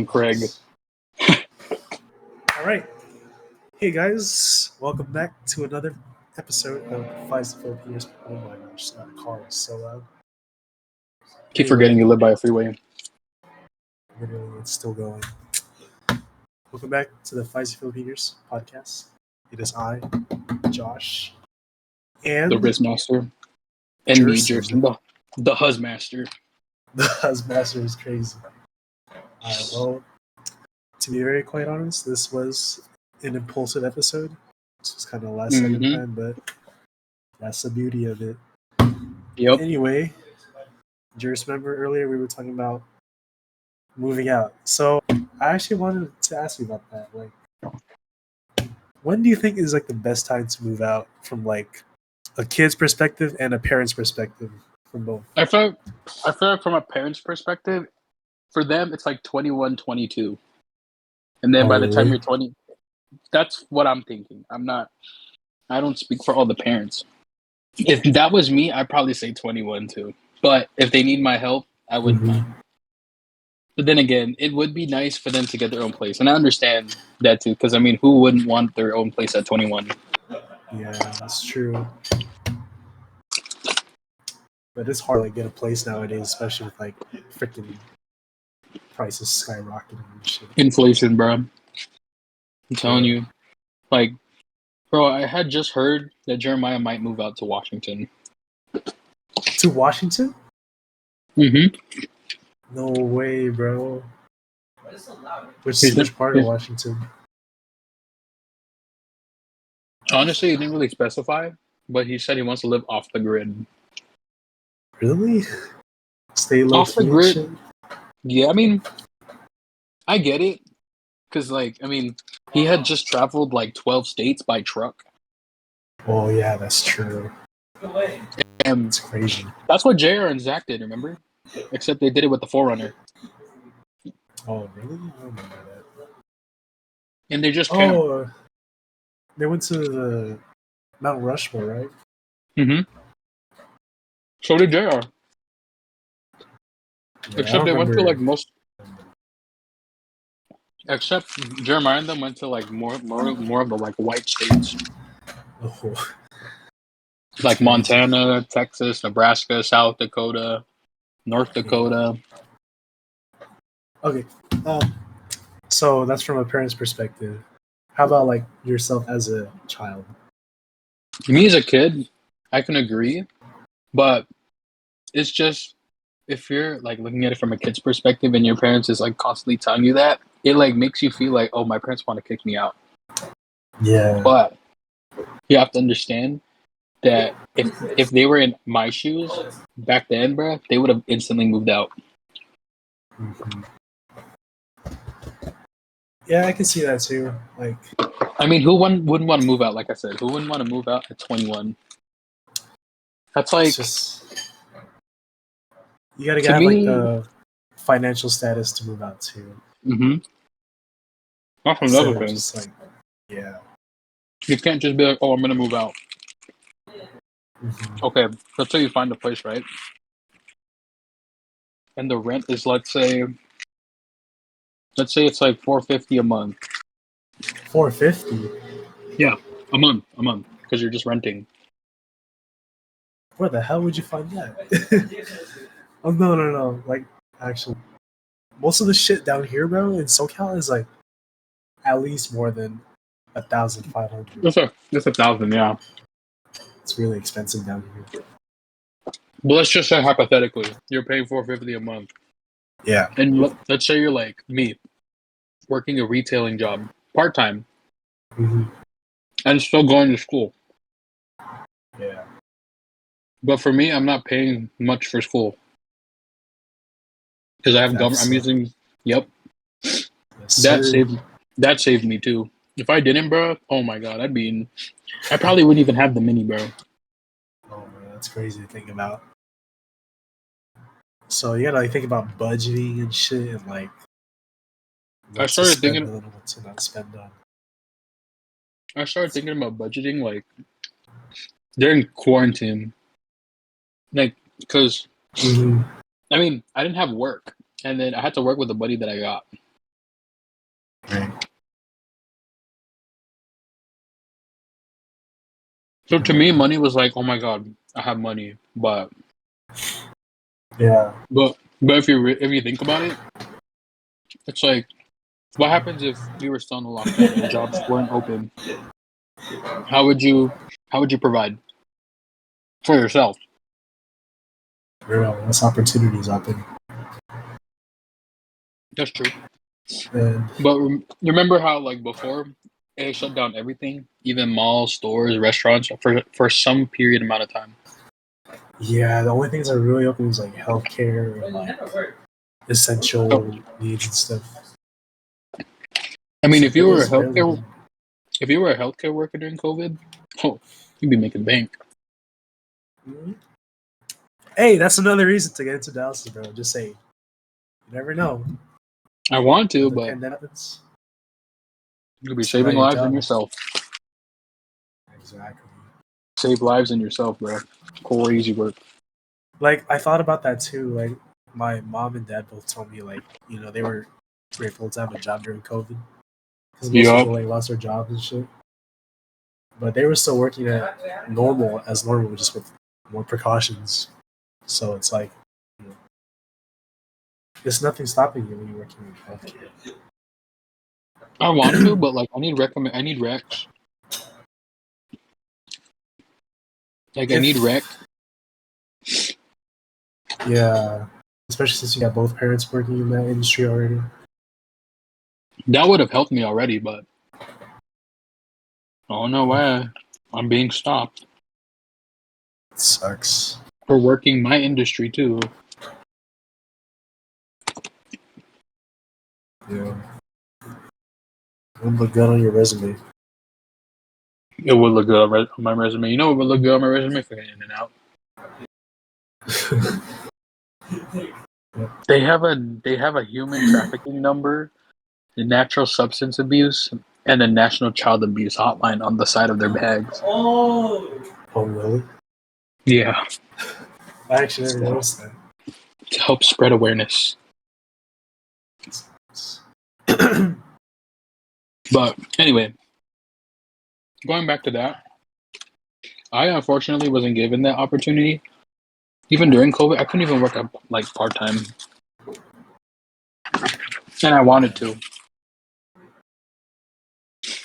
Craig. All right. Hey guys, welcome back to another episode of Five Filipinos. Oh my gosh, that car is so loud. Keep forgetting you live by a freeway. Literally, it's still going. Welcome back to the Five Filipinos podcast. It is I, Josh, and The Riz Master. And me, Jerson, the Huz Master. The Husmaster is crazy. Alright, well, to be very quite honest, this was an impulsive episode. This was kind of last second time, but that's the beauty of it. Yep. Anyway, Jerson, remember earlier we were talking about moving out. So I actually wanted to ask you about that. Like, when do you think is like the best time to move out from like a kid's perspective and a parent's perspective from both? I feel like from a parent's perspective, for them it's like 21, 22. And then by the time you're 20, that's what I'm thinking. I don't speak for all the parents. If that was me, I'd probably say 21 too. But if they need my help, I wouldn't mind. But then again, it would be nice for them to get their own place. And I understand that too, because I mean, who wouldn't want their own place at 21? Yeah, that's true. But it's hard to get a place nowadays, especially with like freaking prices skyrocketing and shit. Inflation, bro. I'm telling you. Like, bro, I had just heard that Jeremiah might move out to Washington. To Washington? Mm-hmm. No way, bro. Which part of Washington? Honestly, he didn't really specify, but he said he wants to live off the grid. Really? Stay low off the grid? Yeah, I mean, I get it. Because, like, I mean, he had just traveled, like, 12 states by truck. Oh, yeah, that's true. And it's crazy. That's what JR and Zach did, remember? Except they did it with the 4Runner. Oh, really? I don't remember that. And they just camped. Oh, they went to the Mount Rushmore, right? Mm-hmm. So did JR. Yeah, Except they went to, like, most... Except Jeremiah and them went to, like, more of the, like, white states. Oh. Like Montana, Texas, Nebraska, South Dakota, North Dakota. Okay. So that's from a parent's perspective. How about like yourself as a child? Me as a kid, I can agree, but it's just if you're like looking at it from a kid's perspective and your parents is like constantly telling you that, it like makes you feel like, oh, my parents want to kick me out. Yeah. But you have to understand that if they were in my shoes back then, bro, they would have instantly moved out. Mm-hmm. Yeah, I can see that too. Like, I mean, who wouldn't want to move out? Like I said, who wouldn't want to move out at 21? That's like you gotta have like the financial status to move out too. Mm-hmm. That's another thing. Just like, yeah. You can't just be like, oh, I'm gonna move out. Mm-hmm. Okay, let's say you find a place, right? And the rent is, let's say it's like $450 a month. $450? Yeah, a month, because you're just renting. Where the hell would you find that? Oh no! Like, actually, most of the shit down here, bro, in SoCal is like at least more than 1,500. It's 1,000, yeah. It's really expensive down here. But let's just say hypothetically, you're paying $450 a month. Yeah. And let's say you're like me, working a retailing job part-time, and still going to school. Yeah. But for me, I'm not paying much for school. Because I have government. I'm using. Yep. Yes, that saved me too. If I didn't, bro, oh my god, I probably wouldn't even have the mini, bro. Oh man, that's crazy to think about. So you gotta like think about budgeting and shit, and like. I started thinking what to not spend on. I started thinking about budgeting like during quarantine, like because. I mean, I didn't have work, and then I had to work with a buddy that I got. Right. So to me, money was like, oh my god, I have money. But Yeah. if you think about it, it's like, what happens if we were still in a lockdown and jobs weren't open? How would you provide for yourself? Real. Less opportunities out there. That's true. And But remember how like before it shut down everything, even malls, stores, restaurants for some period amount of time. yeah, the only things that are really open is like healthcare and like So, essential needs and stuff. I mean, So it was barely. if you were a healthcare worker during COVID, oh, you'd be making bank. Mhm. Hey, that's another reason to get into dialysis, bro. Just say, you never know. I want to, Another but pandemic happens. you could be See how saving your lives and job. yourself. Exactly. Save lives and yourself, bro. Crazy work. Like I thought about that too. Like my mom and dad both told me like they were grateful to have a job during COVID because most Yup. people like lost their jobs and shit. But they were still working at normal, just with more precautions. So it's like there's nothing stopping you when you're working in healthcare. I want to, but like I need recs. Like I need If rec. yeah, especially since you got both parents working in that industry already. That would have helped me already, but I don't know why I'm being stopped It sucks. for working my industry too. Yeah, it would look good on your resume. It would look good on my resume. You know what would look good on my resume? For in and out. They have a human trafficking number, the natural substance abuse, and the national child abuse hotline on the side of their bags. Oh really? Yeah, I actually never noticed that. to help spread awareness. But anyway, going back to that, I unfortunately wasn't given that opportunity. Even during COVID, I couldn't even work up like part time, and I wanted to.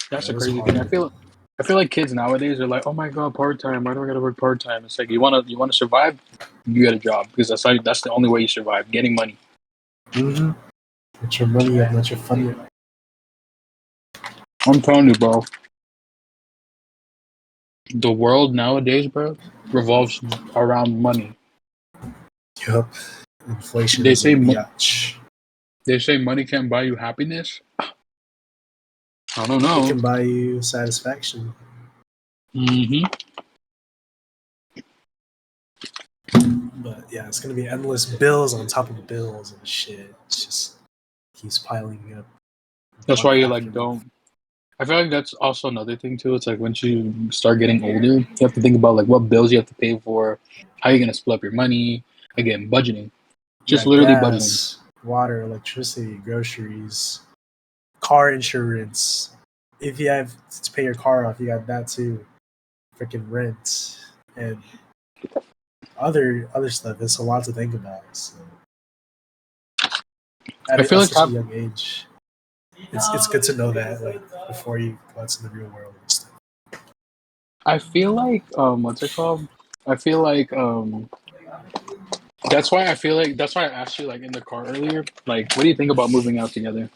That's That the is crazy thing. hard. I feel like kids nowadays are like, "Oh my god, part time. Why do I gotta work part time?" It's like you wanna survive, you get a job because that's the only way you survive. Getting money. Mm-hmm. Get your money up, not your funny up. I'm telling you, bro. The world nowadays, bro, revolves around money. Yup. Inflation They is a say biatch. they say money can't buy you happiness. I don't It know. can buy you satisfaction. Hmm. But yeah, it's gonna be endless bills on top of bills and shit. It's just keeps piling up That's why month you after like month. don't. I feel like that's also another thing too. It's like once you start getting older, you have to think about like what bills you have to pay for, how you're gonna split up your money. Again, budgeting. You Just got literally budgeting. gas, water, electricity, groceries, car insurance. If you have to pay your car off, you got that too. Freaking rent and other stuff. It's a lot to think about. So I feel at like such a young age, it's good to know that like before you go out to the real world and stuff. what's it called? I feel like that's why I asked you like in the car earlier. Like, what do you think about moving out together?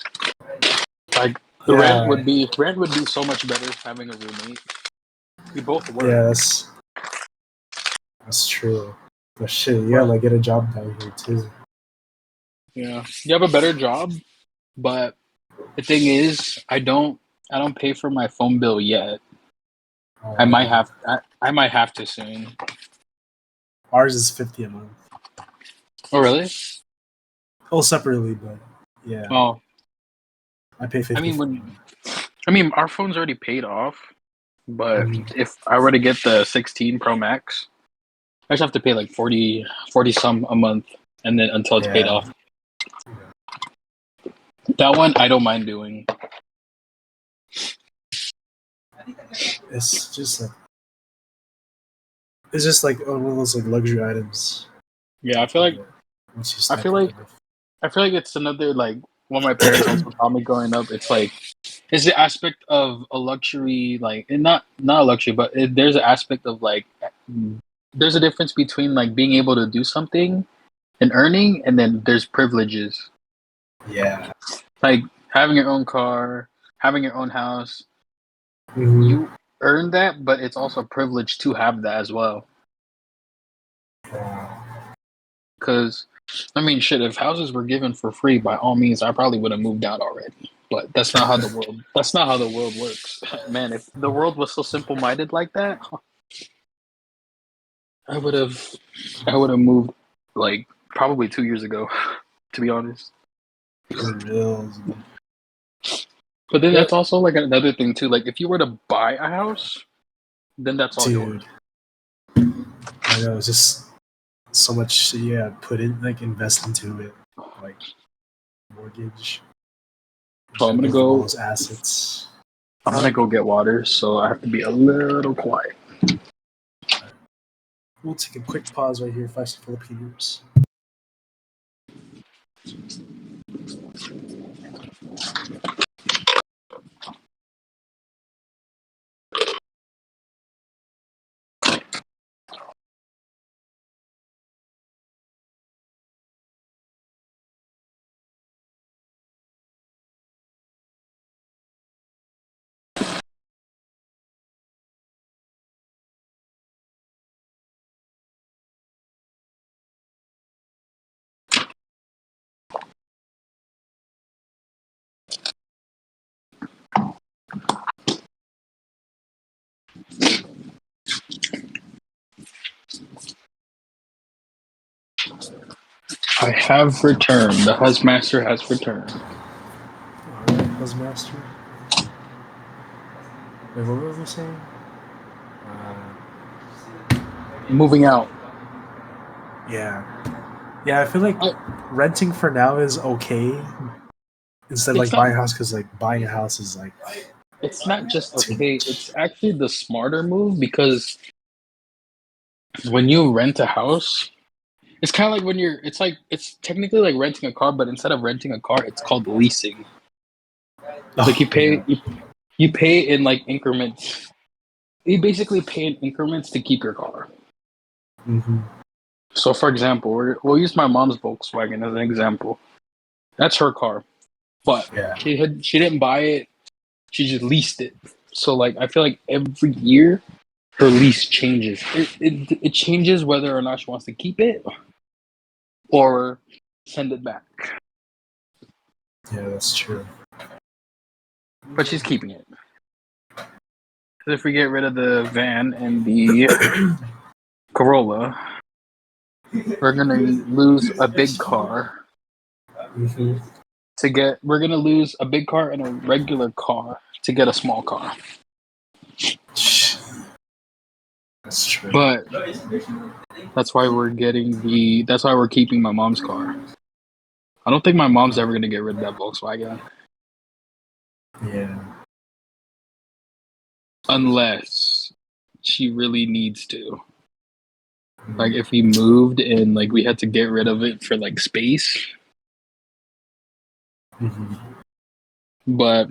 Like, the Yeah, rent would be so much better having a roommate. We both work. yeah, that's true. But shit, you gotta But like get a job down here too. yeah, you have a better job. But the thing is, I don't pay for my phone bill yet. Oh, I might have to soon. ours is 50 a month. Oh really? Oh, separately, but yeah, Oh, I pay I 50 mean for when mine. I mean our phone's already paid off. But Mm, if I were to get the 16 Pro Max, I just have to pay like 40 some a month, and then until it's paid yeah, off. That one I don't mind doing. It's just like one of those like luxury items. Yeah, I feel like Once you I stack feel up like enough. I feel like it's another like what my parents also taught me growing up. It's like it's the aspect of a luxury, like and not a luxury, but there's an aspect of like there's a difference between like being able to do something and earning, and then there's privileges Yeah. like having your own car, having your own house. Mhm. You earn that, but it's also a privilege to have that as well. Because I mean, shit, if houses were given for free, by all means, I probably would have moved out already. But that's not how the world. That's not how the world works, man. If the world was so simple-minded like that, I would have. I would have moved like probably 2 years ago, to be honest. For real. But then Yep. that's also like another thing too. Like if you were to buy a house, then that's all yours. Dude, I know. It's just so much. Yeah, put in like invest into it, like mortgage. So I'm gonna Build up all go. those assets. I'm gonna go get water, so I have to be a little quiet. We'll take a quick pause right here. 5 Filipinos. I have returned. The Husmaster has returned. All right, Buzzmaster. Wait, what were we saying? Moving out. Yeah. Yeah, I feel like renting for now is okay. Instead of It's like not. buying a house, because like buying a house is like It's not just too okay. much. It's actually the smarter move because when you rent a house, it's kind of like when you're. It's like it's technically like renting a car, but instead of renting a car, it's called leasing. Like you Oh, yeah. pay. You pay in like increments. You basically pay in increments to keep your car. Mm-hmm. So, for example, we'll use my mom's Volkswagen as an example. That's her car, but Yeah. she didn't buy it. She just leased it. So, like, I feel like every year her lease changes. It changes whether or not she wants to keep it or send it back. Yeah, that's true. But she's keeping it. Because if we get rid of the van and the Corolla, we're gonna lose a big car. Mm-hmm. We're gonna lose a big car and a regular car to get a small car. That's true. But that's why that's why we're keeping my mom's car. I don't think my mom's ever gonna get rid of that Volkswagen. Yeah. Unless she really needs to. Like if we moved and like we had to get rid of it for like space. Mm-hmm. But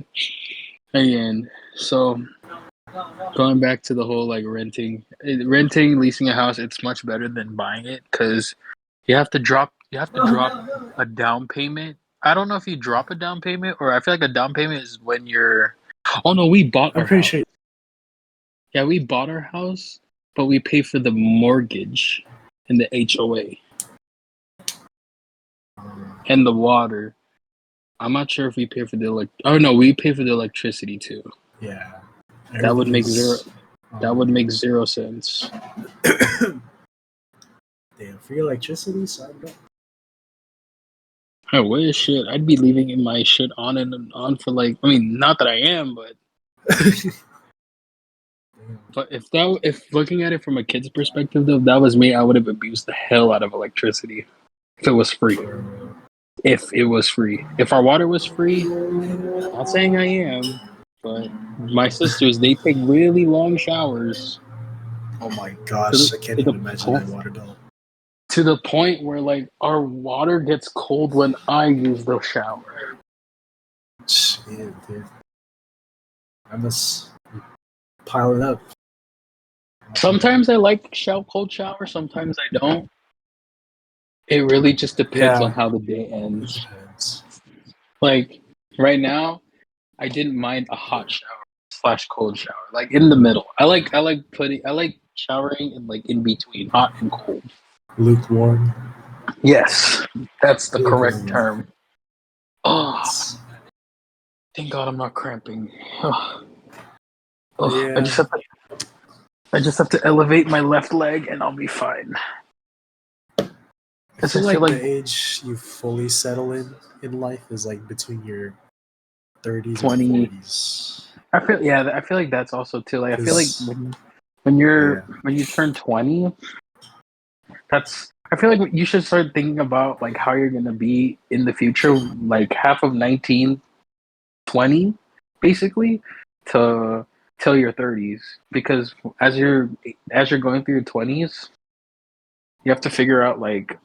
again, so going back to the whole like renting, leasing a house, it's much better than buying it because you have to drop a down payment. I don't know if you drop a down payment or I feel like a down payment is when you're. Oh no, we bought I'm our pretty house. sure. Yeah, we bought our house, but we pay for the mortgage and the HOA and the water. I'm not sure if we pay for the Oh no, we pay for the electricity too. Yeah. That would Everything make zero. is. That would make 0 cents. Damn, free electricity. So I don't. I wish shit. I'd be leaving my shit on and on for like. I mean, not that I am, but if looking at it from a kid's perspective, though, if that was me, I would have abused the hell out of electricity if it was free. If it was free, if our water was free, not saying I am, but my sisters, they take really long showers Oh my to gosh, the I can't to the even imagine my point water bill. to the point where like our water gets cold when I use the shower. Shit, dude. I must pile it up. Sometimes I like cold shower, sometimes I don't. It really just depends on Yeah, how the day it ends. depends. Like right now, I didn't mind a hot shower slash cold shower, like in the middle. I like showering in like in between hot and cold. Lukewarm. Yes, that's the correct Lukewarm. term. Oh, It's- thank God I'm not cramping. Oh, oh, Yeah, I just have to elevate my left leg and I'll be fine. I I feel just feel like like the age you fully settle in life is like between your 30s and 20. 40s. I feel like that's also too. Like I feel like Because, yeah, when you turn 20, that's I feel like you should start thinking about like how you're gonna be in the future, like half of 1920, basically, to till your 30s. Because as you're going through your 20s, you have to figure out like,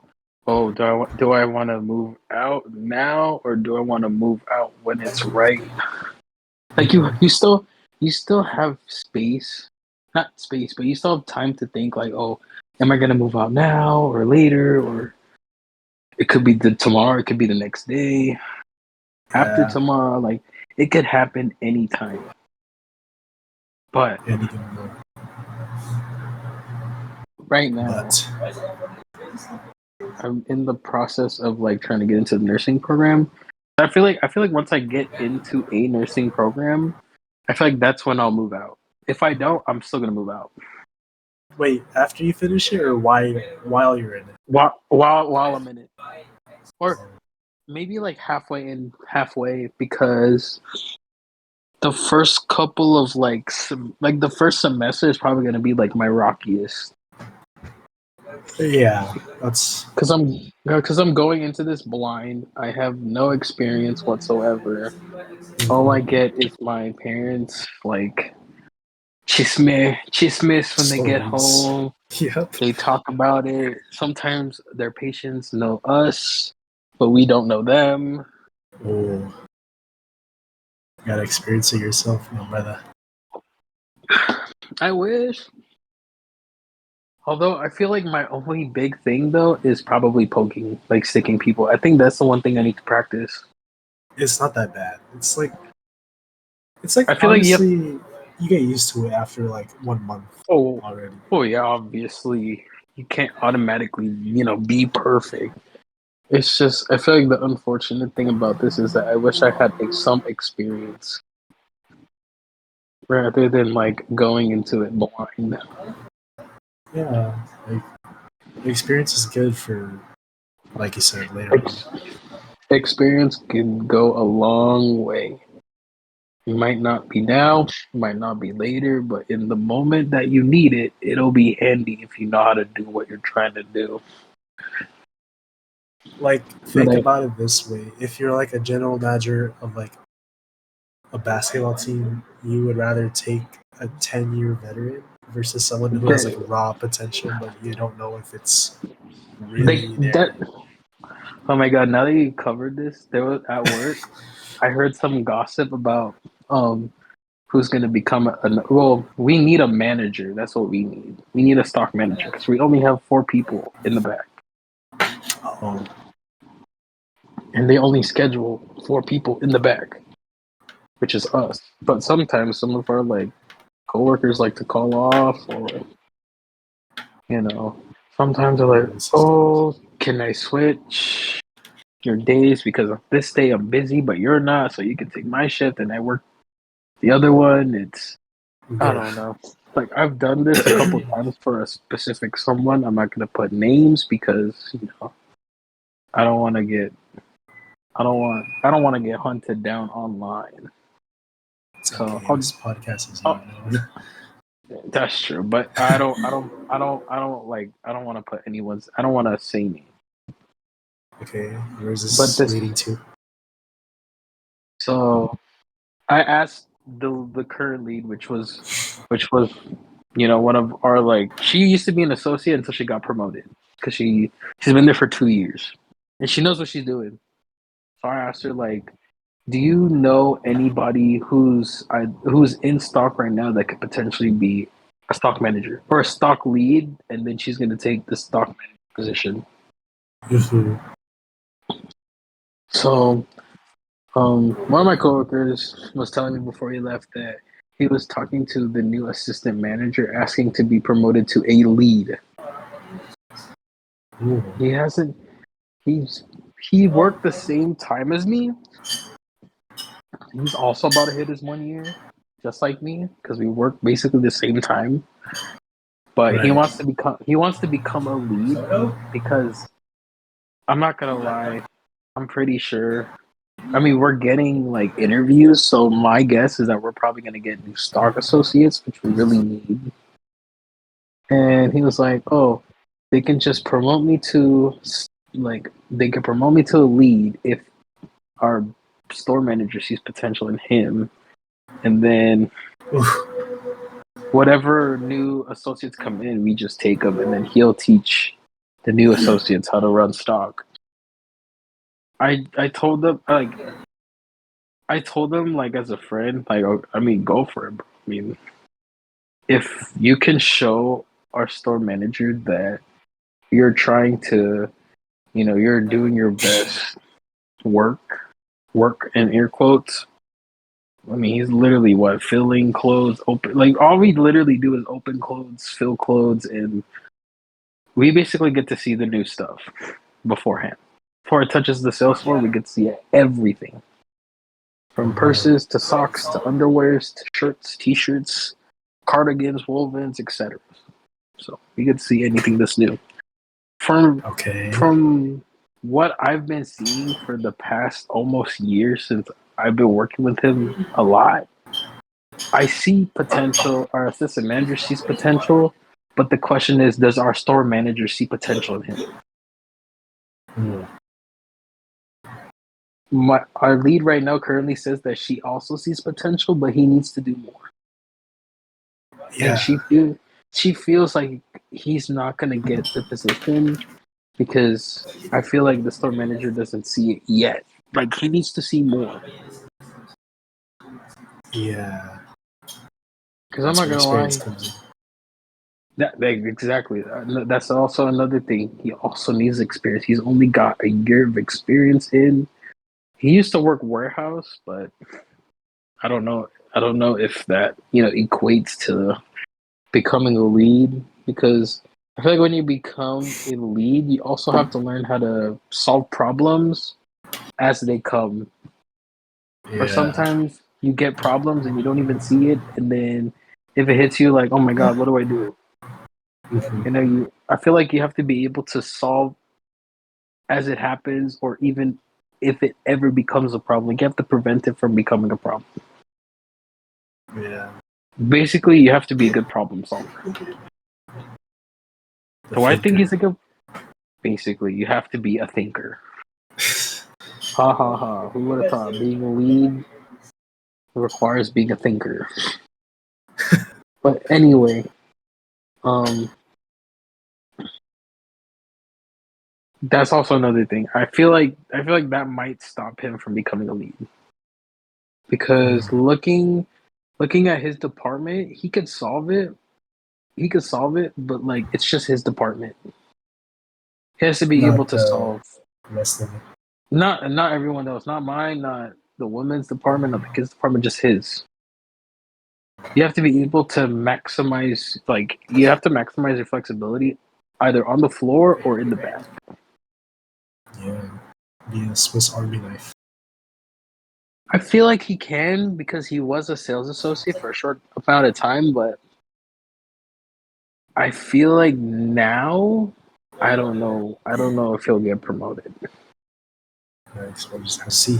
oh, do I want to move out now or do I want to move out when it's right? Like you still have space, not space, but you still have time to think like, oh, am I gonna move out now or later, or it could be the tomorrow, it could be the next day, after yeah, tomorrow, like it could happen anytime. But anything more. right now, But, I'm in the process of like trying to get into the nursing program. I feel like once I get into a nursing program, I feel like that's when I'll move out. If I don't, I'm still gonna move out. wait, after you finish it or while you're in it? While I'm in it. Or maybe like halfway because the first couple of like the first semester is probably going to be like my rockiest Yeah, that's. because I'm going into this blind. I have no experience whatsoever. All I Mhm. get is my parents like chismes when they get Stories. home. Yep. They talk about it. Sometimes their patients know us, but we don't know them. Oh, you gotta experience it yourself, my brother. I wish. Although I feel like my only big thing though is probably poking, like sticking people. I think that's the one thing I need to practice. It's not that bad. It's like I feel like you have. honestly, you get used to it after like 1 month Oh, already. oh yeah. Obviously, you can't automatically, be perfect. It's just I feel like the unfortunate thing about this is that I wish I had some experience rather than like going into it blind. Yeah, like the experience is good for, like you said, later on. Ex- Experience can go a long way. It might not be now, might not be later, but in the moment that you need it, it'll be handy if you know how to do what you're trying to do. Like But think about it this way: if you're like a general manager of like a basketball team, you would rather take a 10-year veteran versus someone who has like they, raw potential, but you don't know if it's they really that there. oh my god! Now that you covered this, there was at work. I heard some gossip about um who's going to become well. We need a manager. That's what we need. We need a stock manager because we only have 4 people in the back, Oh, and they only schedule 4 people in the back, which is us. But sometimes some of our like coworkers like to call off, or you know, sometimes they're like, this is "Oh, can I switch your days because of this day I'm busy, but you're not, so you can take my shift and I work the other one." It's I bruh. don't know. Like I've done this a couple times for a specific someone. I'm not gonna put names because I don't want to get I don't want to get hunted down online. It's So okay. This podcast is oh, not known. that's true, but I don't want to put anyone's. I don't want to say name. Okay, where's But this this leading to? so I asked the current lead, which was one of our like she used to be an associate until she got promoted because she's been there for 2 years and she knows what she's doing. So I asked her like, do you know anybody who's in stock right now that could potentially be a stock manager or a stock lead, and then she's going to take the stock manager position. Mm-hmm. So, one of my coworkers was telling me before he left that he was talking to the new assistant manager, asking to be promoted to a lead. Ooh. He hasn't. He worked the same time as me. He's also about to hit his 1 year, just like me, because we work basically the same time. But Right. he wants to become a lead because I'm not gonna lie, I'm pretty sure. I mean, we're getting like interviews, so my guess is that we're probably gonna get new stock associates, which we really need. And he was like, "Oh, they can just promote me to a lead if our store manager sees potential in him, and then Oof. whatever new associates come in, we just take them, and then he'll teach the new associates how to run stock." I told them like as a friend, like I mean, go for it, bro. I mean, if you can show our store manager that you're trying to, you're doing your best work in air quotes. I mean, he's literally filling clothes, open. Like all we literally do is open clothes, fill clothes, and we basically get to see the new stuff beforehand. Before it touches the sales floor, we get to see everything. From purses to socks to underwears to shirts, t-shirts, cardigans, wovens, etc. So we get to see anything that's new. From what I've been seeing for the past almost year since I've been working with him a lot, I see potential. Our assistant manager sees potential, but the question is, does our store manager see potential in him? Mm. Our lead right now currently says that she also sees potential, but he needs to do more. Yeah. And she feels like he's not gonna get the position because I feel like the store manager doesn't see it yet. Like he needs to see more. Yeah. Because I'm not gonna lie, exactly. That's also another thing. He also needs experience. He's only got a year of experience in. He used to work warehouse, but I don't know. I don't know if that equates to becoming a lead, because I feel like when you become a lead, you also have to learn how to solve problems as they come. Yeah. Or sometimes you get problems and you don't even see it, and then if it hits you, like, oh my god, what do I do? Mm-hmm. I feel like you have to be able to solve as it happens, or even if it ever becomes a problem, like you have to prevent it from becoming a problem. Yeah. Basically, you have to be a good problem solver. So I think he's a good. Basically, you have to be a thinker. Ha ha ha! Who would have thought being a lead requires being a thinker? But anyway, that's also another thing. I feel like that might stop him from becoming a lead, because looking at his department, he could solve it. He could solve it, but like it's just his department. He has to be able Not to solve. rest of it. Not everyone else. Not mine. Not the women's department. Not the kids' department. Just his. You have to be able to maximize. Like you have to maximize your flexibility, either on the floor or in the back. Yeah. Be a Swiss Army knife. I feel like he can because he was a sales associate for a short amount of time, but I feel like now I don't know. I don't know if he'll get promoted. Right. So we'll just have to see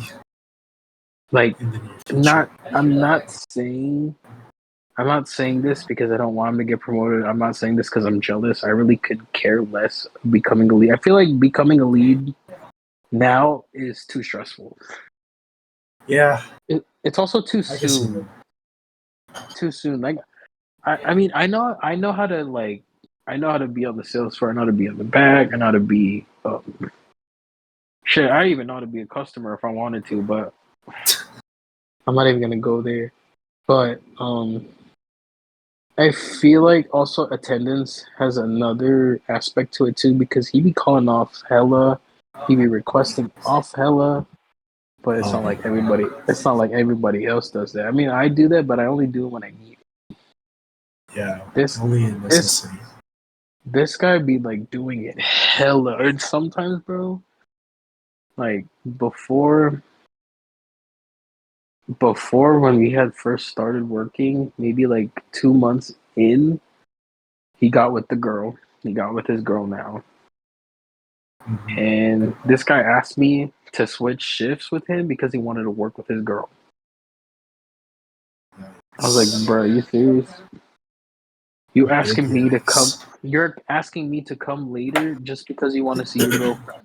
Like, in the near future. I'm not saying this because I don't want him to get promoted. I'm not saying this because I'm jealous. I really could care less becoming a lead. I feel like becoming a lead now is too stressful. Yeah. It's also too I can see soon. that. too soon. Like, I mean, I know how to like, I know how to be on the sales floor. I know how to be on the back. I know how to be, shit. I even know how to be a customer if I wanted to, but I'm not even gonna go there. But I feel like also attendance has another aspect to it too because he be calling off hella, he be requesting off hella, but it's not Oh, like everybody. It's not like everybody else does that. I mean, I do that, but I only do it when I need it. yeah, This only in this necessity. this guy be like doing it hella, or sometimes, bro. Like before when we had first started working, maybe like 2 months in, he got with the girl. He got with his girl now. Mhm. And this guy asked me to switch shifts with him because he wanted to work with his girl. I was like, Nice. bro, are you serious? You Big asking me to come? yikes. You're asking me to come later just because you want to see your girlfriend.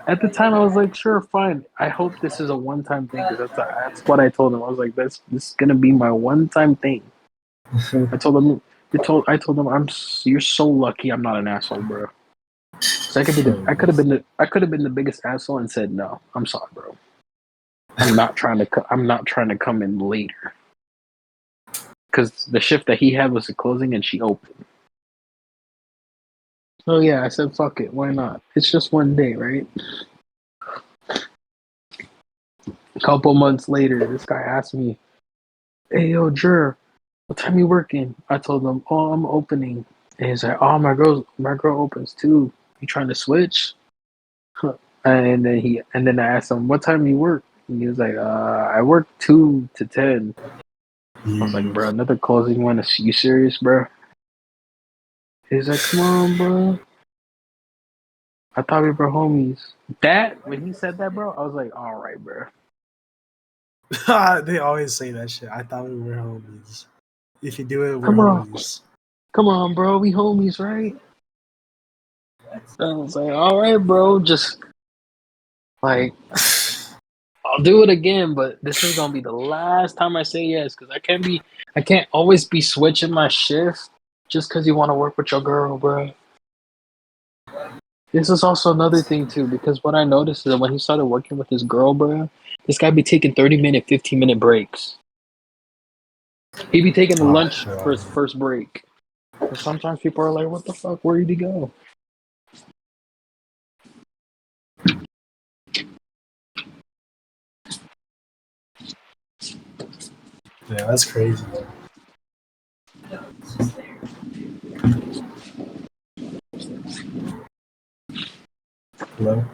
At the time, I was like, sure, fine. I hope this is a one-time thing because that's what I told him. I was like, this is gonna be my one-time thing. I told him, I told him, you're so lucky. I'm not an asshole, bro. So I could have been the biggest asshole and said no. I'm sorry, bro. I'm not trying to come in later because the shift that he had was a closing and she opened. So yeah, I said fuck it, why not? It's just one day, right? A couple months later, this guy asked me, "Hey yo, Jer, what time you working?" I told him, "Oh, I'm opening." And he's like, "Oh, my girl opens too. You trying to switch?" And then I asked him, "What time you work?" And he was like, "I work 2 to 10." I was like, Yeah. "Bro, another closing one? You serious, bro?" He's like, "Come on, bro. I thought we were homies." That when he said that, bro, I was like, "All right, bro. They always say that shit. I thought we were homies. If you do it, we're Come on, homies. come on, bro. We homies, right?" I was like, "All right, bro. Just like I'll do it again, but this is gonna be the last time I say yes because I can't always be switching my shift just because you want to work with your girl, bro." This is also another thing too, because what I noticed is that when he started working with his girl, bro, this guy be taking 30-minute, 15-minute breaks. He be taking a Oh, lunch for hell. his first break. And sometimes people are like, "What the fuck? Where did he go?" Yeah, that's crazy. Hello?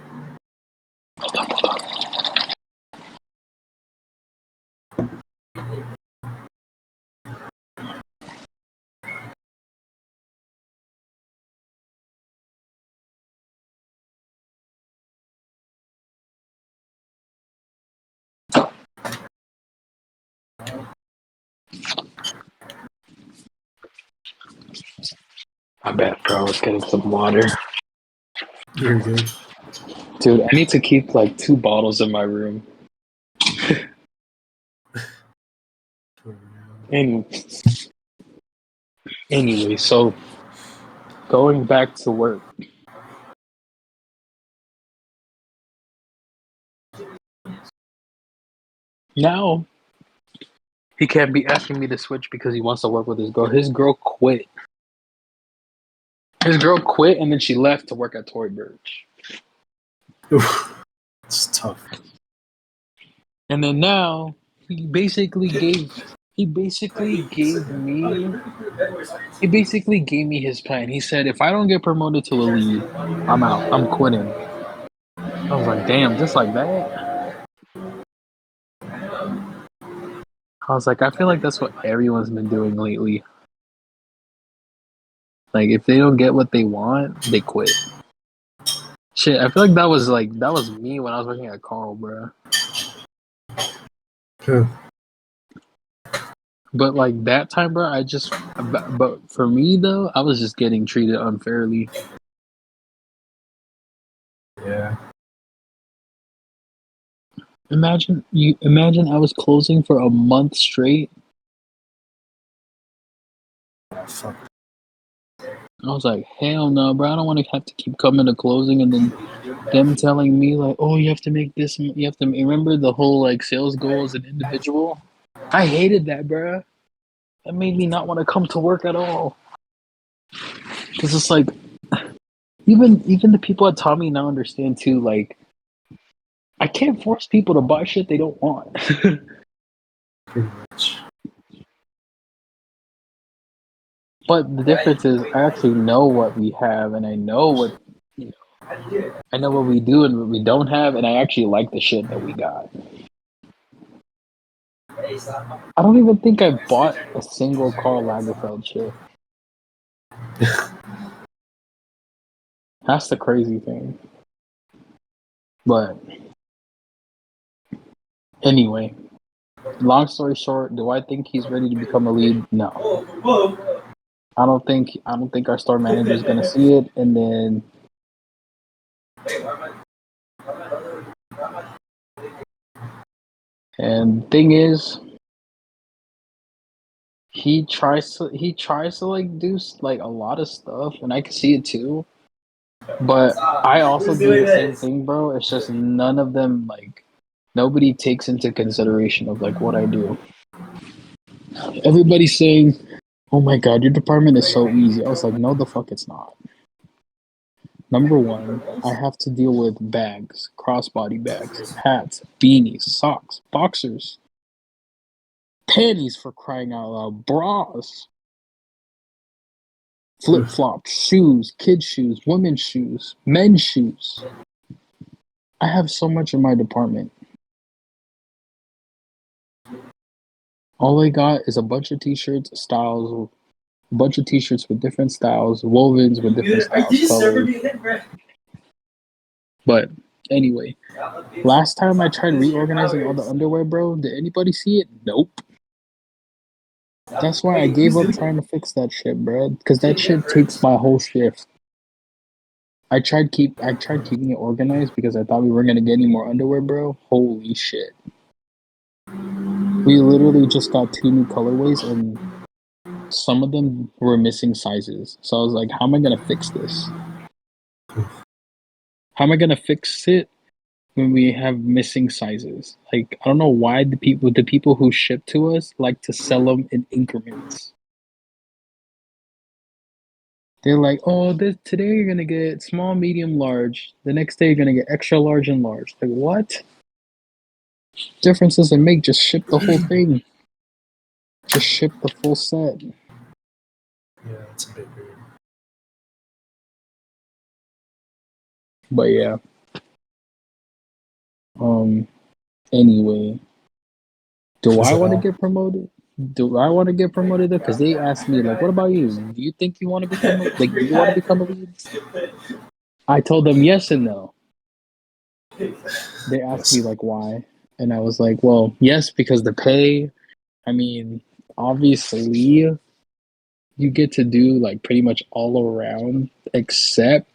I bet, bro. Let's get him some water, You're good. dude. I need to keep like 2 bottles in my room. For real. Any, anyway, so going back to work now. He can't be asking me to switch because he wants to work with his girl. His girl quit. His girl quit and then she left to work at Tory Burch. Oof, it's tough. And then now he basically gave me his plan. He said if I don't get promoted to a lead, I'm out. I'm quitting. I was like, damn, just like that. I was like, I feel like that's what everyone's been doing lately. Like if they don't get what they want, they quit. Shit, I feel like that was me when I was working at Carl, bro. Huh. But like that time, bro, but for me though, I was just getting treated unfairly. Yeah. Imagine I was closing for a month straight. Fuck. I was like, hell no, bro. I don't want to have to keep coming to closing and then them telling me like, oh, you have to make this. You have to remember the whole like sales goal as an individual. I hated that, bro. That made me not want to come to work at all. Because it's like, even the people at Tommy now understand too. Like, I can't force people to buy shit they don't want. Pretty much. But the difference is, I actually know what we have, and I know what we do and what we don't have, and I actually like the shit that we got. I don't even think I bought a single Karl Lagerfeld shit. That's the crazy thing. But anyway, long story short, do I think he's ready to become a lead? No. I don't think our store manager is gonna see it, and then thing is, he tries to like do like a lot of stuff, and I can see it too. But I also do the same thing, bro. It's just none of them like nobody takes into consideration of like what I do. Everybody's saying, "Oh my god, your department is so easy." I was like, "No, the fuck, it's not." Number one, I have to deal with bags, crossbody bags, hats, beanies, socks, boxers, panties for crying out loud, bras, flip flops, shoes, kids' shoes, women's shoes, men's shoes. I have so much in my department. All I got is a bunch of t-shirts, styles, a bunch of t-shirts with different styles, wovens with different styles, colors. But anyway, last time I tried reorganizing all the underwear, bro, did anybody see it? Nope. That's why I gave up trying to fix that shit, bro. Because that shit takes my whole shift. I tried keeping it organized because I thought we weren't gonna get any more underwear, bro. Holy shit. We literally just got 2 new colorways and some of them were missing sizes. So I was like, how am I gonna fix this? How am I gonna fix it when we have missing sizes? Like, I don't know why the people who ship to us like to sell them in increments. They're like, oh, today you're gonna get small, medium, large. The next day you're gonna get extra large and large. Like, what? Difference doesn't make. Just ship the whole thing. Just ship the full set. Yeah, it's a bit weird. But yeah. Anyway, do I want to get promoted? Do I want to get promoted? Because they asked me, like, what about you? Do you think you want to become do you want to become a lead? I told them yes and no. They asked me like why, and I was like, well, yes, because the pay. I mean, obviously, you get to do like pretty much all around, except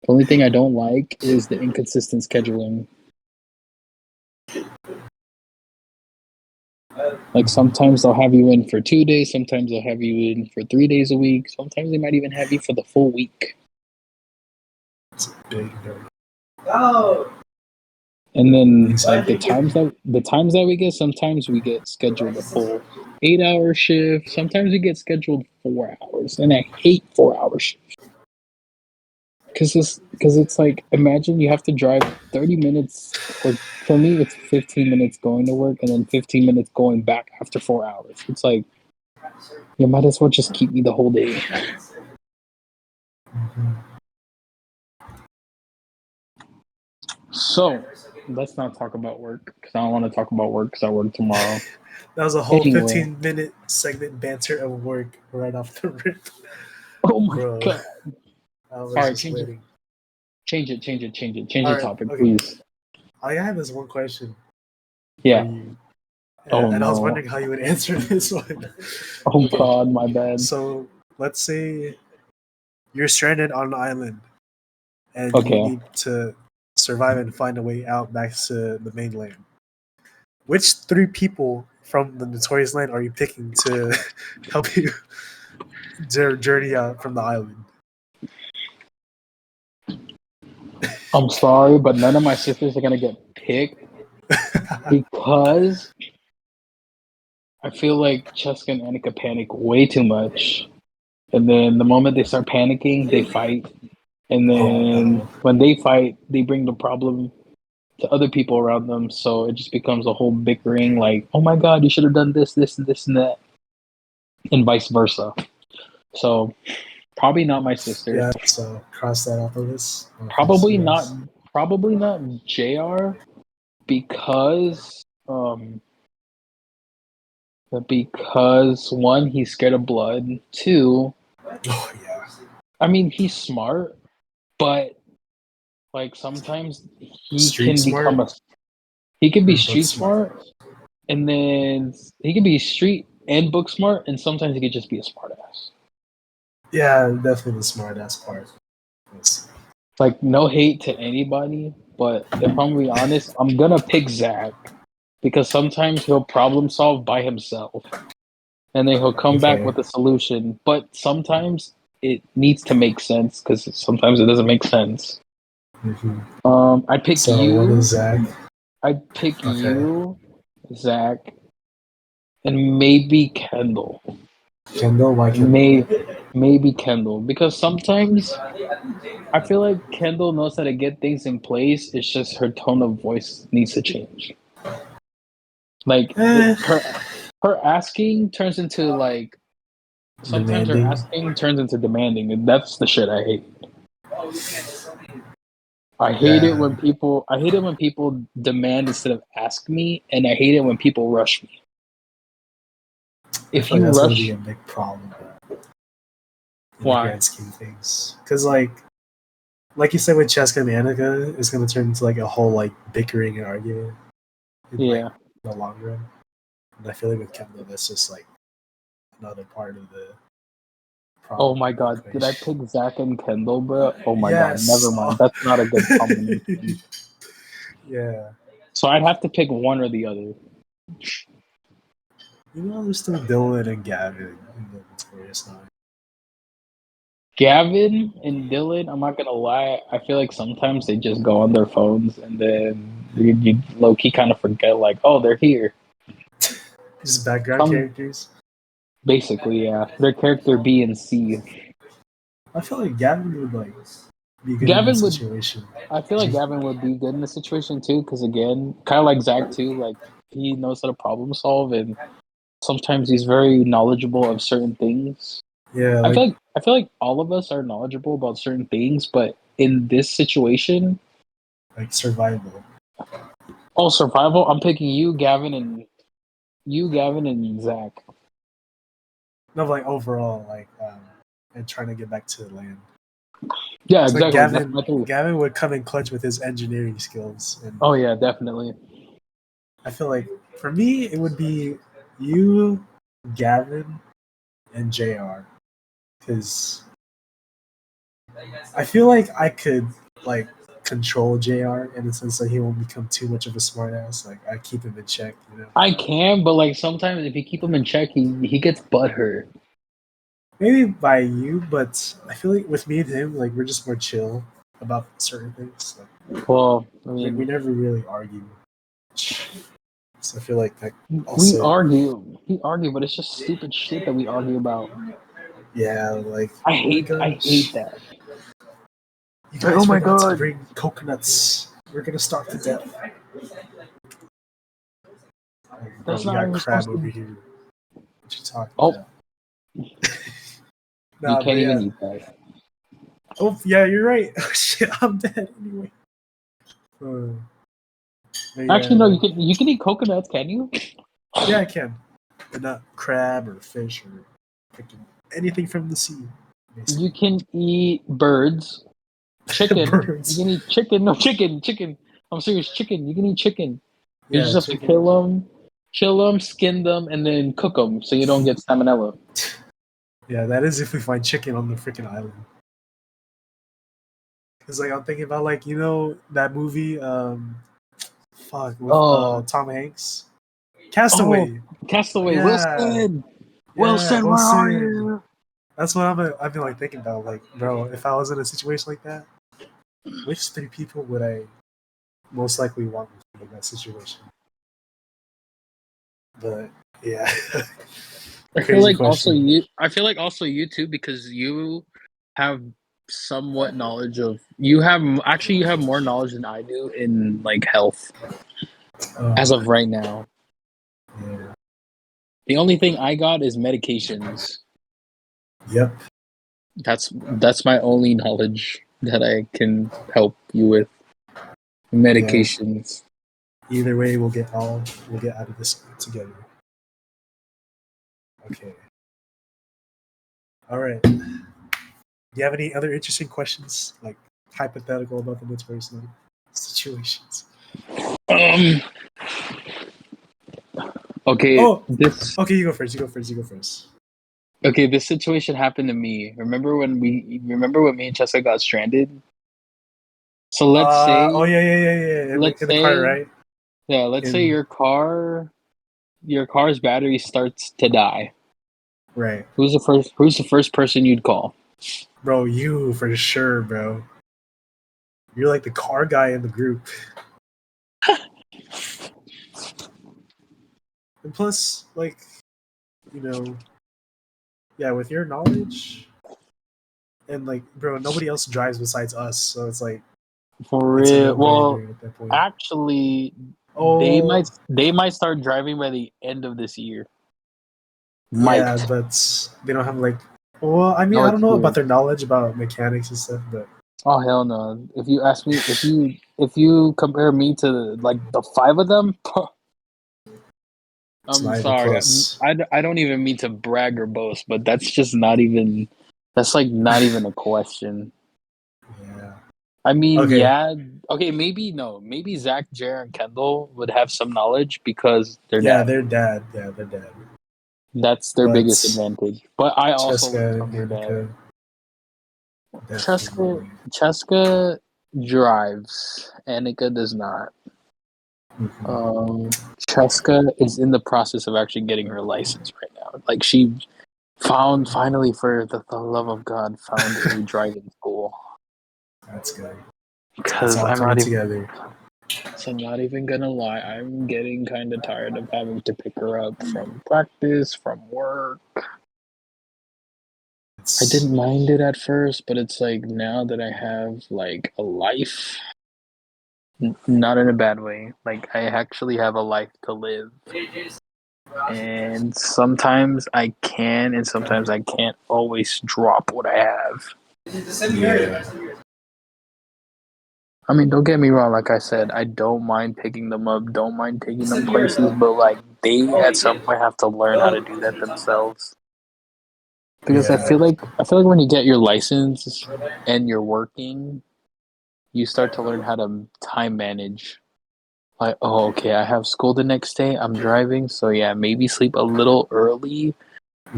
the only thing I don't like is the inconsistent scheduling. Like sometimes they'll have you in for 2 days, sometimes they'll have you in for 3 days a week, sometimes they might even have you for the full week. It's big. And then like the times that we get, sometimes we get scheduled a full 8-hour shift, sometimes we get scheduled 4 hours, and I hate 4-hour shifts. Because it's like, imagine you have to drive 30 minutes, or for me it's 15 minutes going to work and then 15 minutes going back after 4 hours. It's like, you might as well just keep me the whole day. So let's not talk about work, because I don't want to talk about work because I work tomorrow. That was a whole Anyway. 15-minute segment banter of work right off the rip. Oh my Bro, god. I was Alright, just change waiting. Change the Alright, topic, okay. please. All I have is one question Yeah. for you. Oh And I was no. wondering how you would answer this one. Oh Okay. god, my bad. So let's say you're stranded on an island and you Okay. need to survive and find a way out back to the mainland. which 3 people from the Notorious Land are you picking to help you journey out from the island? I'm sorry, but none of my sisters are gonna get picked because I feel like Cheska and Annika panic way too much. And then the moment they start panicking, they fight. And Oh then no. when they fight, they bring the problem to other people around them. So it just becomes a whole bickering like, oh my God, you should have done this, this, and this, and that. And vice versa. So probably not my sister. Yeah, so cross that off the list. Probably not. Probably not Jr. Because one, he's scared of blood. Two, Oh yeah. I mean, he's smart, but like sometimes he Street can become smart a he can be or book street smart? smart, and then he can be street and book smart, and sometimes he could just be a smart ass. Yeah, definitely the smart ass part. Let's see. Like no hate to anybody, but if I'm gonna be honest, I'm gonna pick Zach because sometimes he'll problem solve by himself, and then he'll come back Okay. with a solution. But sometimes it needs to make sense because sometimes it doesn't make sense. Mm-hmm. I pick So what is you. Zach? I pick Okay. you, Zach, and maybe Kendall. Kendall, why Kendall? Maybe Kendall because sometimes I feel like Kendall knows how to get things in place. It's just her tone of voice needs to change. Like Eh, her asking turns into like sometimes her demanding. asking turns into demanding, and that's the shit I hate. Yeah, I hate it when people demand instead of ask me, and I hate it when people rush me. I If feel like you that's gonna be rush, a big problem in the why? grand scheme of things. Because like you said with Cheska and Annika, it's gonna turn into like a whole like bickering and argument in like Yeah. the long run. And I feel like with Kendall, that's just like another part of the Oh problem my of the god, did I equation. pick Zach and Kendall, bro? Oh my god, never Yes. mind. That's not a good combination. Yeah. So I'd have to pick one or the other. You know, there's still Dylan and Gavin in the Notorious Nine. Gavin and Dylan, I'm not gonna lie, I feel like sometimes they just go on their phones and then you low key kind of forget, like, oh, they're here. Just background Some characters. basically, yeah, their character B and C. I feel like Gavin would like be good in Gavin this would, situation. I feel like Gavin would be good in the situation too, because again, kind of like Zach too, like he knows how to problem solve, and sometimes he's very knowledgeable of certain things. Yeah, I feel like all of us are knowledgeable about certain things, but in this situation, like survival. oh survival, I'm picking Gavin, and Zach. No, like overall, and trying to get back to the land. Yeah, So like exactly. That's Gavin, my three. Gavin would come in clutch with his engineering skills, and Oh yeah, definitely. I feel like for me it would be you, Gavin, and Jr. Because I feel like I could like control Jr. in the sense that he won't become too much of a smartass. Like I keep him in check, you know. I can, but like sometimes if you keep him in check, he gets butthurt. Maybe by you, but I feel like with me and him, like we're just more chill about certain things. Well, I We mean, never really argue. So I feel like that we also, argue, but it's just stupid shit that we argue about. yeah, like oh my I gosh, hate that. you Like, guys oh my forgot to god, bring coconuts. We're gonna starve to death. Like, bro, that's we not got even crab supposed over to. here. What you talking Oh, about? you Nah, but can't even yeah. eat that. Oh yeah, you're right. Oh shit, I'm dead anyway. Uh, but Actually, no, yeah, you can eat coconuts, can you? yeah, I can. But not crab or fish or freaking anything from the sea, You basically. can eat birds, chicken. You Birds. can eat chicken. No, chicken. I'm serious, chicken. You can eat chicken. You Yeah, just have to chicken. kill them, skin them, and then cook them so you don't get salmonella. Yeah, that is if we find chicken on the freaking island. Cause like I'm thinking about like you know that movie, fuck with Oh, Tom Hanks. Castaway. Castaway. Yeah, Wilson. yeah, Wilson, where are Wilson. you? That's what I've been like thinking about. Like, bro, if I was in a situation like that, which three people would I most likely want in that situation? But yeah, I feel crazy like also question. you. I feel like also you too because you have somewhat knowledge of. You have actually you have more knowledge than I do in like health as Uh, of right now. yeah. The only thing I got is medications. Yep. That's my only knowledge that I can help you with. Yeah. Medications. Either way, we'll get out of this together. Okay. All right. Do you have any other interesting questions, like hypothetical about the interpersonal situations? Um. Okay. Oh, okay. You go first. You go first. You go first. Okay. This situation happened to me. Remember when me and Chessa got stranded? So Oh yeah, yeah, yeah, yeah. let's In the car, say, right? yeah, let's say In your car's battery starts to die. right, Who's the first person you'd call? bro. You for sure, bro. You're like the car guy in the group. And plus, like, you know, yeah, with your knowledge and like, bro, nobody else drives besides us, so it's like For it's a real. Well, no-brainer at that point. actually, Oh, they might start driving by the end of this year. yeah, Might. but they don't have like. Well, I mean, No I don't know about experience. their knowledge about mechanics and stuff, but Oh hell no! If you ask me, if you compare me to like the five of them, it's I'm not even sorry. close. I don't even mean to brag or boast, but that's just not even. That's like not even a question. Yeah. I mean, Okay. yeah. Okay, maybe no. Maybe Zach, Jer, and Kendall would have some knowledge because they're Yeah, dad. their dad. Yeah, their dad. That's their But biggest advantage. But I also learned Cheska from and their dad. Danica Cheska definitely. Cheska drives. Annika does not. Mhm. Um, Cheska is in the process of actually getting her license right now. Like she found finally, for the love of God, found a driving school. That's good. It's Because all I'm coming not even. together. So I'm not even gonna lie. I'm getting kind of tired of having to pick her up from practice, from work. I It's didn't mind it at first, but it's like now that I have like a life, not in a bad way. Like I actually have a life to live, and sometimes I can, and sometimes I can't always drop what I have. yeah. I mean, don't get me wrong. Like I said, I don't mind picking them up, don't mind taking them places, but like they at some point have to learn how to do that themselves. Because Yeah. I feel like when you get your license and you're working, you start to learn how to time manage. Like, oh, okay, I have school the next day. I'm driving, so yeah, maybe sleep a little early,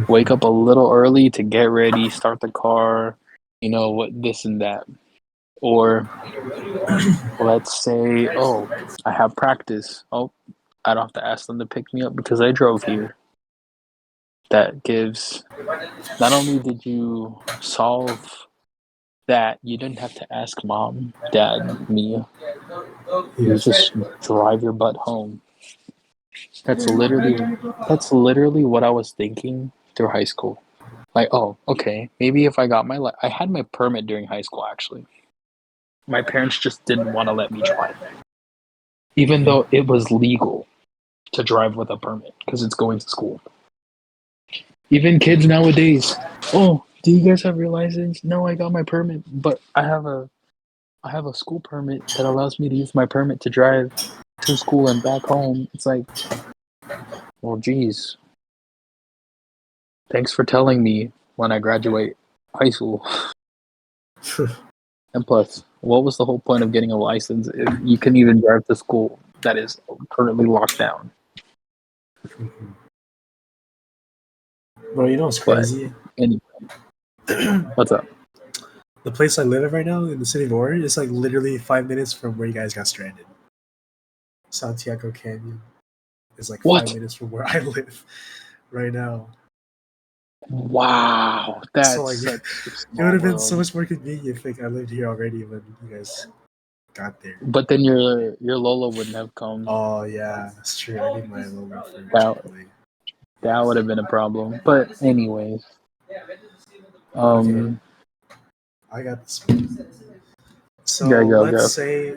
wake Mhm. up a little early to get ready, start the car, you know, what this and that. Or let's say, oh, I have practice. Oh, I don't have to ask them to pick me up because I drove here. That gives, not only did you solve that, you didn't have to ask mom, dad, me. You Yeah. just drive your butt home. That's literally that's literally what I was thinking through high school. Like, oh, okay, maybe if I got I had my permit during high school actually. My parents just didn't want to let me drive, even Okay. though it was legal to drive with a permit because it's going to school. Even kids nowadays, oh, do you guys have your license? No, I got my permit, but I have a school permit that allows me to use my permit to drive to school and back home. It's like, well, geez, thanks for telling me when I graduate high school. And plus, what was the whole point of getting a license if you can even drive to school that is currently locked down? Mhm. Bro, you know what's But crazy? anyway, The what's up? place I live in right now in the city of Orange is like literally 5 minutes from where you guys got stranded. Santiago Canyon. is like What? 5 minutes from where I live right now. Wow, So that's like, such a it would small have been so world. much more convenient if like I lived here already when you guys got there. But then your Lola wouldn't have come. Oh yeah, that's true. I need my Lola for That Chick-fil-A. that would have been a problem. But anyways, Okay, um, I got this one. yeah, So go let's go. say,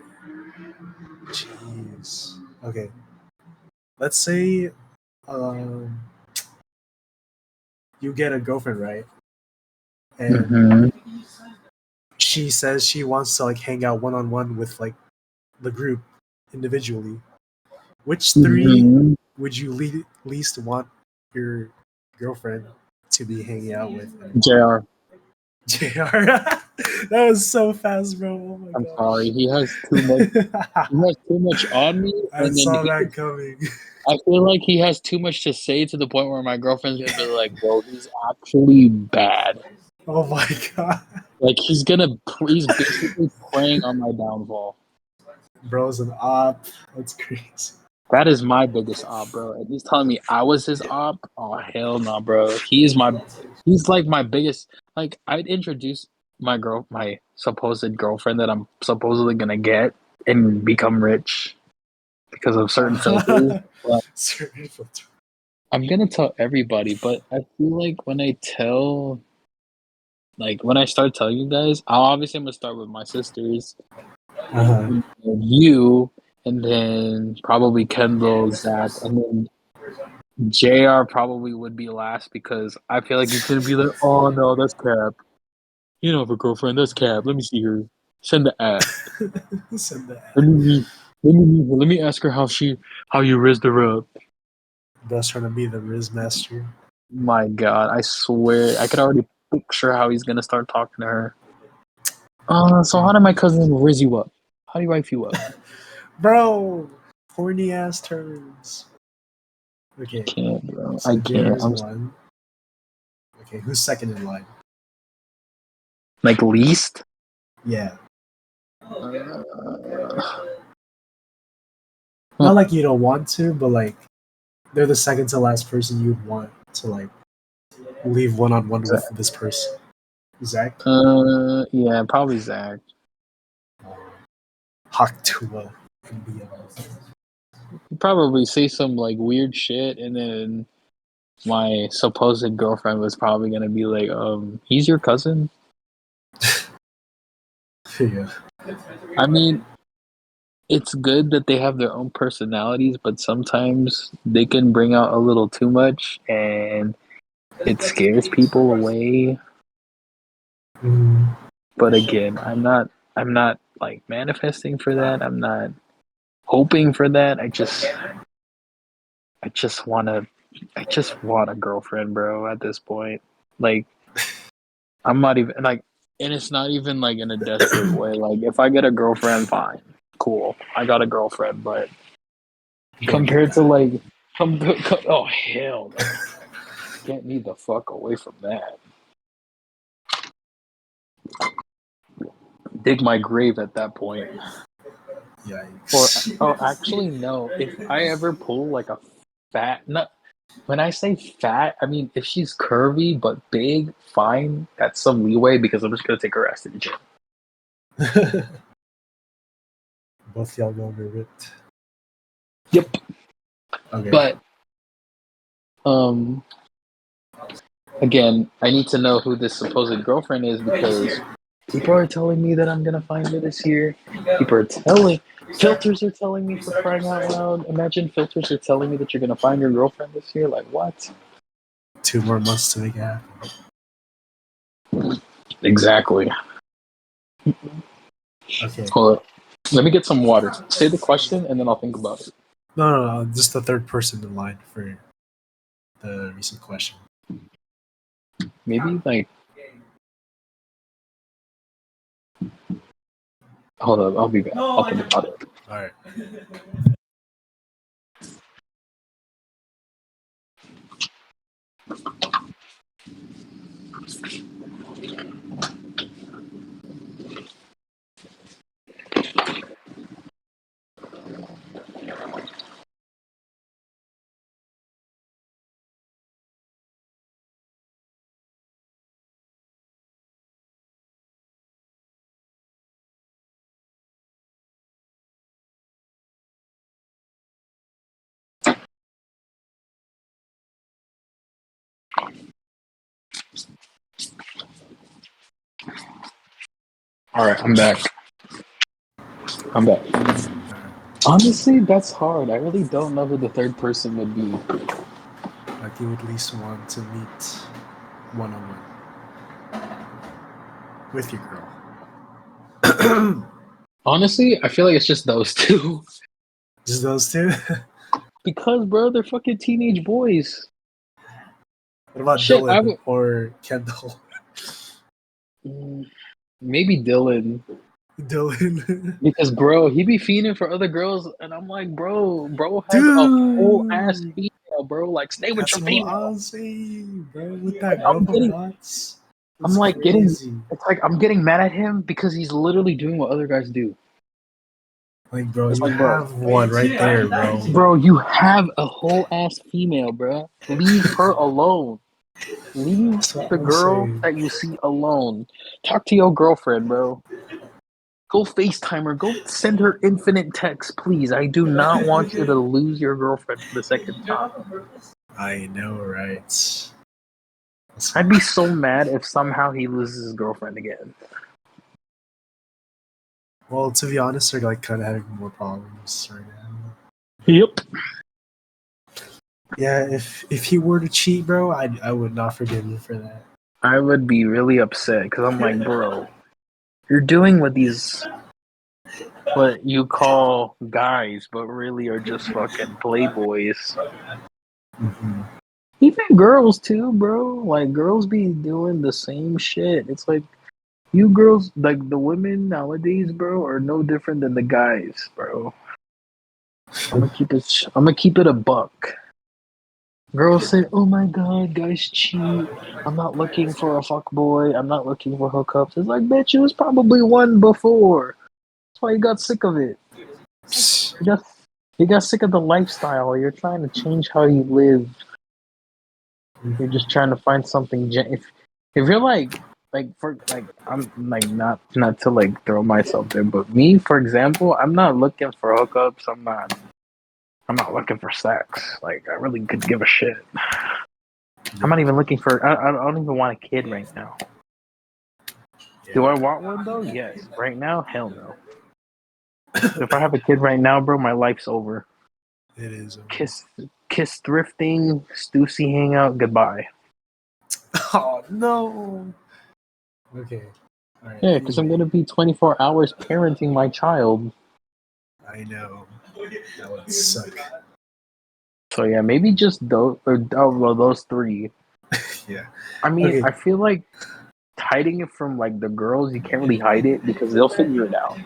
jeez. Okay, let's say, um, you get a girlfriend, right? And Mm-hmm. she says she wants to like hang out one on one with like the group individually. Which three Mm-hmm. would you least want your girlfriend to be hanging out with, and why? Jr. JR. That was so fast, bro. Oh my I'm sorry. He has too much. god. He has too much on me, I and then saw that coming. I feel like he has too much to say to the point where my girlfriend's gonna be like, "Bro, he's actually bad. Oh my god. Like he's basically preying on my downfall." Bro's an op. That's crazy. That is my biggest op, bro. And he's telling me I was his op. Oh hell no, bro. He's like my biggest. Like I'd introduce my supposed girlfriend that I'm supposedly gonna get and become rich because of certain filters. But Certain filter. I'm gonna tell everybody. But I feel like when I start telling you guys, I'm gonna start with my sisters, Uh-huh. and you, and then probably Kendall, Zach, and then JR probably would be last because I feel like he's gonna be like, "Oh no, that's Cap. You don't have a girlfriend. That's Cap. Let me see her. Send the app. Send that. Let me meet. Let me ask her how you rizzed her up." Bro's trying to be the Riz master. My God, I swear, I could already picture how he's gonna start talking to her. So how did my cousin rizz you up? How do you wife you up? Bro, horny ass turns. Okay, Can't, bro. I so can't. JR's I'm one. Okay, who's second in line? like least. Yeah. Uh, Not like you don't want to, but like they're the second to last person you'd want to like leave one on one with this person. Zach? yeah, probably Zach. Haktua. And beyond. He'd probably say some like weird shit, and then my supposed girlfriend was probably gonna be like, he's your cousin. Yeah. I mean, it's good that they have their own personalities, but sometimes they can bring out a little too much, and it scares people away. Mm, But again, I'm not like manifesting for that. I'm not hoping for that. I just wanna I just want a girlfriend, bro, at this point. Like I'm not even like and it's not even like in a desperate way. Like if I get a girlfriend, fine. Cool. I got a girlfriend, but don't get compared to that. like oh hell no. Get me the fuck away from that. Dig my grave at that point. Or Yikes. oh actually no. If I ever pull like a fat not when I say fat, I mean if she's curvy but big, fine. That's some leeway because I'm just gonna take her ass to the gym. Both y'all gonna be ripped. Yep. Okay. But um again, I need to know who this supposed girlfriend is because people are telling me that I'm gonna find her this year. People are telling filters are telling me for crying out loud. Imagine filters are telling me that you're gonna find your girlfriend this year. Like what? 2 more months to make it happen. Exactly. Okay. Hold up. Let me get some water. Say the question and then I'll think about it. No. Just the third person in line for the recent question. Maybe like hold up, I'll be back. I'll think about it. All right. All right, I'm back. Honestly, that's hard. I really don't know who the third person would be. Like you would at least want to meet one-on-one with your girl. Honestly, I feel like it's just those two. Just those two? Because, bro, they're fucking teenage boys. What about Shit, Dylan or Kendall? Maybe Dylan. Dylan. Because, bro, he be fiending for other girls, and I'm like, bro has a whole ass Dude! female, bro. Like, stay with That's your what female. I'm saying, bro. With that I'm growth of getting, nuts. I'm It's like getting. crazy. It's like I'm getting mad at him because he's literally doing what other guys do. Like, bro, It's you like, bro, have one right there, bro. bro, you have a whole ass female, bro. Leave her alone. Leave That's what the I'm girl saying. that you see alone. Talk to your girlfriend, bro. Go FaceTime her. Go send her infinite texts, please. I do not want you to lose your girlfriend for the second time. I know, right? I'd be so mad if somehow he loses his girlfriend again. Well, to be honest, they're like kind of having more problems right now. Yep. Yeah, if he were to cheat, bro, I would not forgive you for that. I would be really upset because I'm like, bro, you're doing what you call guys, but really are just fucking playboys. Mm-hmm. Even girls too, bro. Like girls be doing the same shit. It's like you girls, like the women nowadays, bro, are no different than the guys, bro. I'm gonna keep it. I'm gonna keep it a buck. Girls say, "Oh my god, guys cheat. I'm not looking for a fuck boy. I'm not looking for hookups." It's like, bitch, you was probably one before. That's why you got sick of it. You got you got sick of the lifestyle. You're trying to change how you live. You're just trying to find something. If you're I'm like not to like throw myself there, but me, for example, I'm not looking for hookups. I'm not looking for sex. Like I really could give a shit. I'm not even looking for. I don't even want a kid right now. Do I want one though? Yes. Right now, hell no. If I have a kid right now, bro, my life's over. It is. Kiss thrifting, Stussy hangout, goodbye. Oh no. Okay. All right. Yeah, because I'm gonna be 24 hours parenting my child. I know. That would suck. So yeah, maybe just those three. Yeah. I mean, Okay. I feel like hiding it from like the girls, you can't really hide it because they'll figure it out.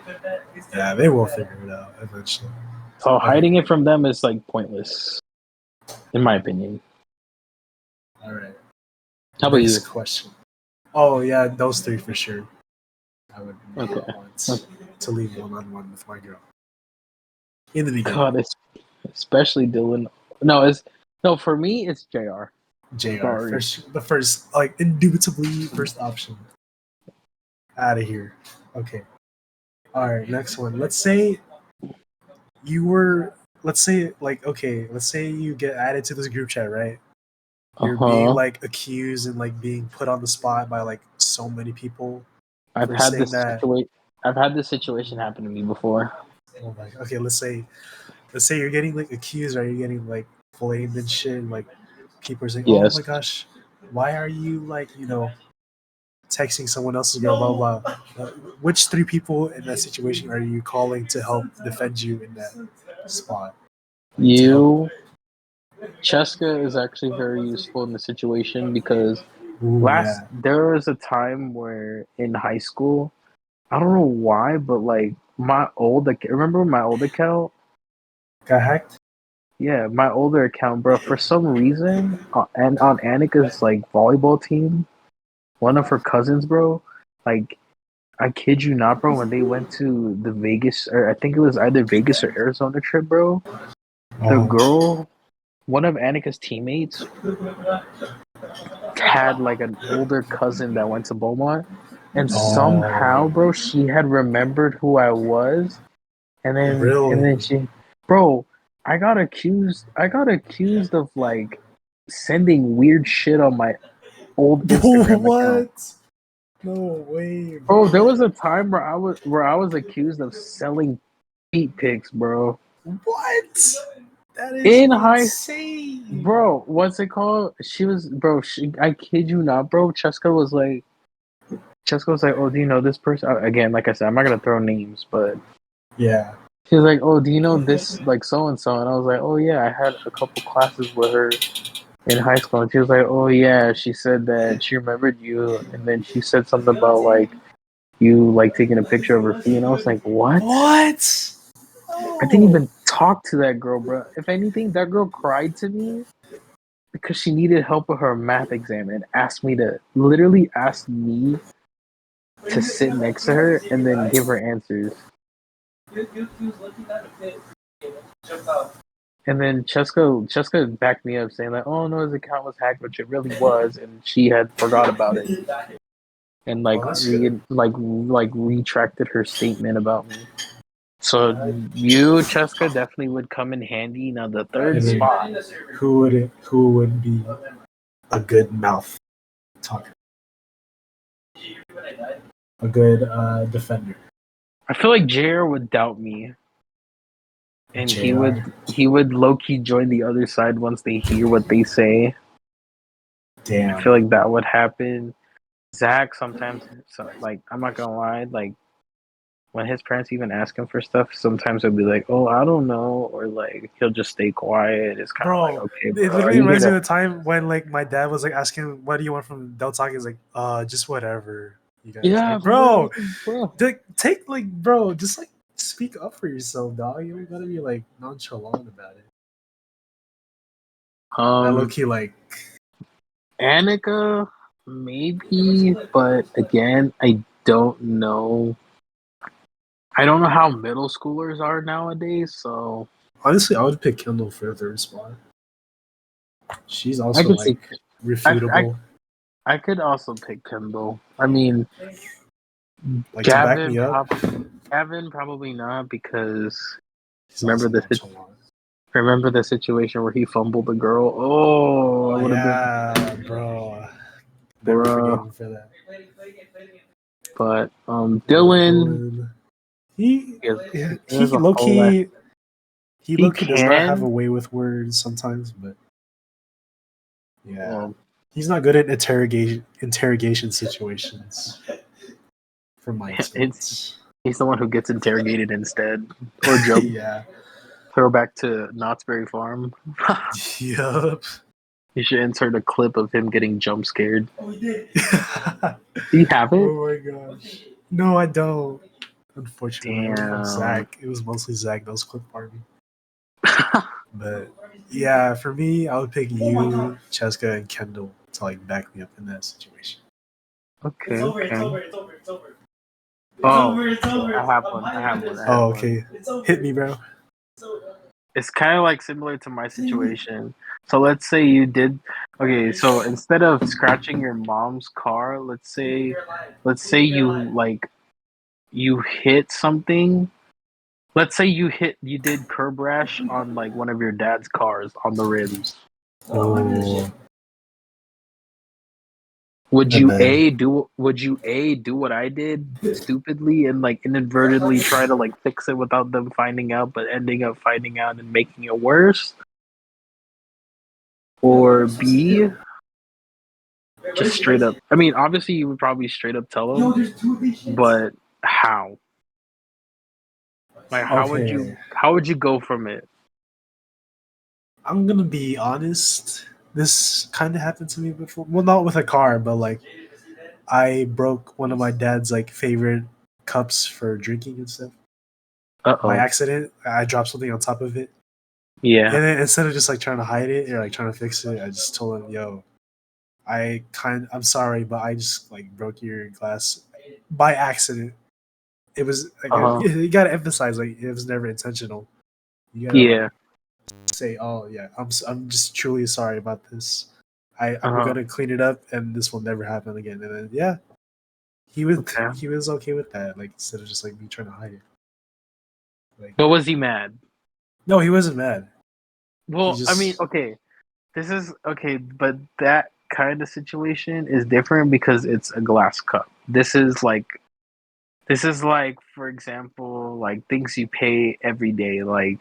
Yeah, they will figure it out eventually. So Okay. hiding it from them is like pointless, in my opinion. All right. How about you? Question. Oh yeah, those three for sure. I would Okay. want to leave one-on-one with my girl. In the beginning. God, especially Dylan. No, for me it's JR. JR. Sorry. The first, like, indubitably first option. Out of here. Okay. All right, next one. Let's say let's say you get added to this group chat, right? You're being like accused and like being put on the spot by like so many people I've for had saying this that. situation. I've had this situation happen to me before. Oh my, okay, let's say you're getting like accused, or you're getting like blamed and shit, and like people are saying, "Oh Yes. my gosh, why are you like texting someone else's girl?" Blah blah. Which three people in that situation are you calling to help defend you in that spot? Like, to help. You, Cheska is actually very useful in the situation because Ooh yeah. there was a time where in high school, I don't know why, but like remember my old account? Got hacked? Yeah, my older account, bro. For some reason, and on Annika's like volleyball team, one of her cousins, bro, like I kid you not, bro, when they went to the Vegas, or I think it was either Vegas or Arizona trip, bro, the Oh. girl, one of Annika's teammates, had like an older cousin that went to Beaumont, and somehow, Oh. bro, she had remembered who I was, and Really? then she, bro, I got accused. I got accused of like sending weird shit on my old Instagram account. What? No way, Bro, there bro. was a time where I was accused of selling feet pics, bro. What? That is In high, insane. bro, what's it called? She was, bro. I kid you not, bro. Cheska was like, oh, do you know this person? Again, like I said, I'm not gonna throw names, but Yeah. she was like, oh, do you know this, like so and so? And I was like, oh yeah, I had a couple classes with her in high school, and she was like, oh yeah, she said that she remembered you, and then she said something about like you like taking a picture of her feet, and I was like, what? What? I didn't Oh. even talk to that girl, bro. If anything, that girl cried to me because she needed help with her math exam and asked me to literally ask me to sit next to her and then give her answers. And then Cheska backed me up saying like, "Oh no, his account was hacked, which it really was, and she had forgot about it and Oh, that's good. retracted her statement about me." So you, Cheska, definitely would come in handy. Now the third And then spot, who would be a good mouth talker? A good defender. I feel like JR would doubt me, and JR. he would low key join the other side once they hear what they say. I Damn. feel like that would happen. Zach sometimes, so, like I'm not gonna lie, like when his parents even ask him for stuff, sometimes he'll be like, "Oh, I don't know," or like he'll just stay quiet. It's kind of like, Bro, "Okay, it bro, are literally you here reminds me to?" of the time when like my dad was like asking, "What do you want from Del Taco?" He's like, just whatever you guys Yeah, like, for real, bro. bro. Take like, bro, just like speak up for yourself, dog. You don't gotta be like nonchalant about it. I low Um, key like, Annika, maybe, but again, I don't know. I don't know how middle schoolers are nowadays, so honestly, I would pick Kendall for the third spot. She's I also could see. like I, I, refutable. I could also pick Kendall. I mean, Like to back Gavin, me up, Gavin probably not because he's remember also the nonchalant. remember the situation where he fumbled the girl. Oh, I would have been, Yeah, bro. Never forgave bruh. him for that. But Dylan, Dylan, he he has, he has he a low whole lot. key he He low key does not have a can. way with words sometimes, but yeah, Well, he's not good at interrogation situations, from my it's experience. he's the one who gets interrogated instead, or jump. Yeah. Throwback to Knott's Berry Farm. Yup. You should insert a clip of him getting jump scared. Oh, we did. Do you have it? Oh my gosh. No, I don't. Unfortunately, I went with Damn. Zach. It was mostly Zach that was clip farming. But yeah, for me, I would pick you, Cheska, and Kendall to like back me up in that situation. Okay, It's over. It's okay. over. It's over. It's over. It's Oh, over. It's okay. over. I have I'm one. I hiding have this. one. I have Oh, one. okay. It's over. Hit me, bro. It's over. It's kind of like similar to my situation. So let's say you did. Okay, so instead of scratching your mom's car, let's say you like you hit something. Let's say you did curb rash on like one of your dad's cars on the rims. Oh, and then Would you do what I did stupidly and like inadvertently try to like fix it without them finding out, but ending up finding out and making it worse? Or B, just straight up. I mean, obviously you would probably straight up tell them, but how? Like okay, how would you go from it? I'm gonna be honest. This kind of happened to me before. Well, not with a car, but like I broke one of my dad's like favorite cups for drinking and stuff by Uh-oh. accident. I dropped something on top of it, Yeah. and then instead of just like trying to hide it or like trying to fix it, I just told him, "Yo, I'm sorry, but I just like broke your glass by accident." It was like Uh-huh. you gotta emphasize like it was never intentional. You gotta like Yeah. say, "Oh yeah, I'm just truly sorry about this. I'm Uh-huh. gonna clean it up, and this will never happen again." And then yeah, Okay. he was okay with that. Like instead of just like me trying to hide it. Like But was he mad? no, he wasn't mad. He Well, I mean, just okay. This is okay, but that kind of situation is different because it's a glass cup. this is like for example, like things you pay every day. Like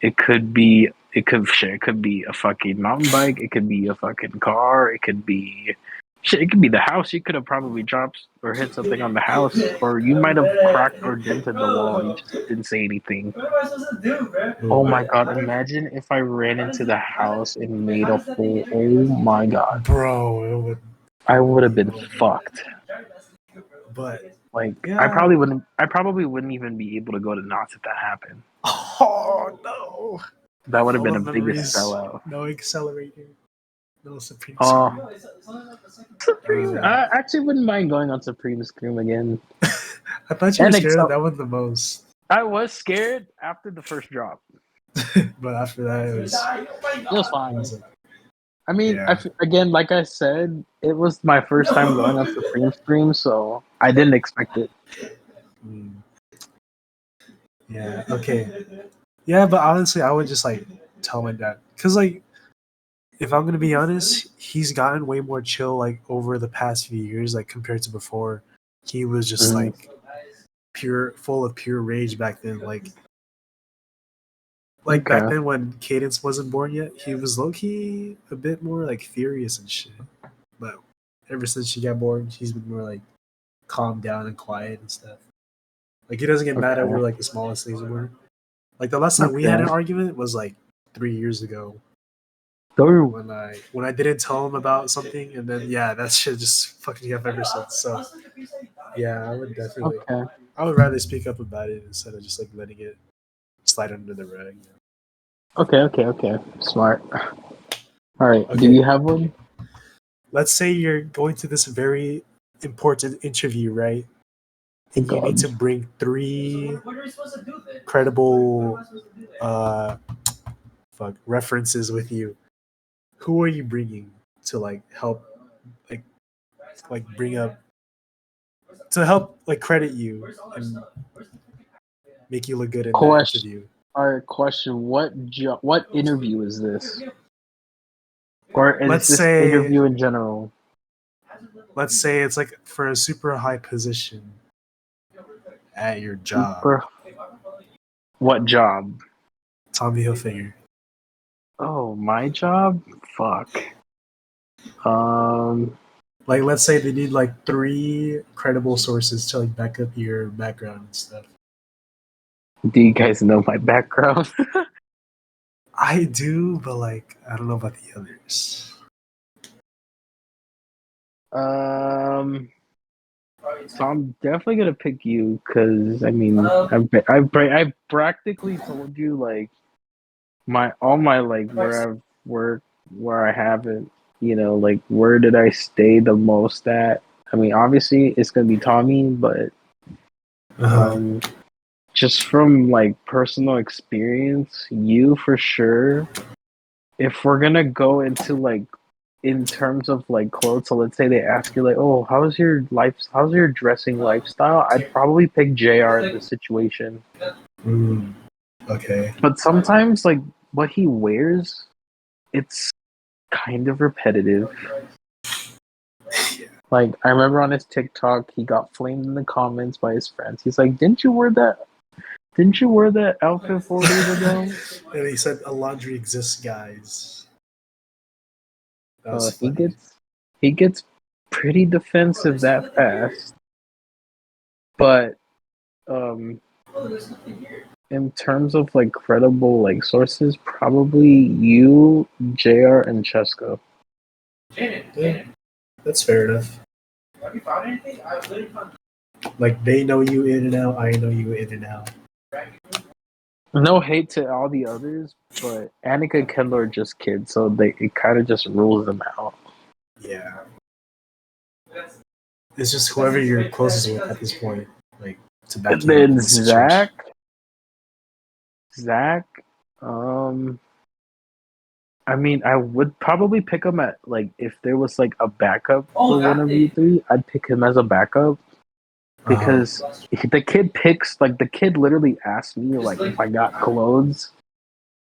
it could be a fucking mountain bike, it could be a fucking car, it could be shit, it could be the house. You could have probably dropped or hit something on the house, or you might have cracked or dented the wall. You just didn't say anything. What am I supposed to do, bro? Oh my god, imagine if I ran into the house and made a hole. Oh my god. Bro, I would have been fucked. but Like yeah. I probably wouldn't even be able to go to knots if that happened. Oh no. That would have been All a the biggest memories. sellout. No accelerator. No Supreme Oh. Scream. Supreme. I actually wouldn't mind going on Supreme Scream again. I thought you were scared of that one the most. I was scared after the first drop. But after that, it was fine. I was like, I mean, yeah. again, like I said, it was my first time going on Supreme Scream, so I didn't expect it. Yeah, okay. Yeah, but honestly, I would just like tell my dad. Because, like, if I'm going to be honest, he's gotten way more chill, like, over the past few years, like, compared to before. He was just, like, full of pure rage back then. Like back then when Cadence wasn't born yet, he was low-key a bit more, like, furious and shit. But ever since she got born, he's been more, like, calmed down and quiet and stuff. Like, he doesn't get mad over, like, the smallest things anymore. Like, the last time we had an argument was, like, 3 years ago. When I didn't tell him about something, and then, yeah, that shit just fucking up ever since. So, yeah, I would definitely... I would rather speak up about it instead of just, like, letting it slide under the rug. You know? Okay. Smart. All right. Okay. Do you have one? Let's say you're going to this very important interview, right? And you need to bring 3 credible references with you. Who are you bringing to like help, like bring up to help like credit you and make you look good in the interview? All right, question: what interview is this? Or is this interview in general? Let's say it's like for a super high position at your job. What job? Tommy Hilfiger. Oh, my job? Fuck. Like, let's say they need like 3 credible sources to like back up your background and stuff. Do you guys know my background? I do, but like I don't know about the others. So I'm definitely gonna pick you because I mean I've practically told you like all my like where I've worked, where I haven't, you know, like where did I stay the most at. I mean obviously it's gonna be Tommy, but just from like personal experience, you for sure. If we're gonna go into like in terms of like clothes, so let's say they ask you like, oh, how's your dressing lifestyle? I'd probably pick JR in this situation. Okay. But sometimes like what he wears, it's kind of repetitive. Like I remember on his TikTok, he got flamed in the comments by his friends. He's like, Didn't you wear that outfit 4 days ago? And he said a laundry exists, guys. He gets pretty defensive that fast. But in terms of like credible like sources, probably you, JR, and Chesko. Yeah, that's fair enough. Have you found anything? Like they know you in and out, I know you in and out. No hate to all the others, but Annika and Kendall are just kids, so it kind of just rules them out. Yeah. It's just whoever you're closest with at this point, like to back and then Zach. I mean, I would probably pick him at like if there was like a backup for one of you 3, I'd pick him as a backup. Because the kid literally asked me like if I got clothes.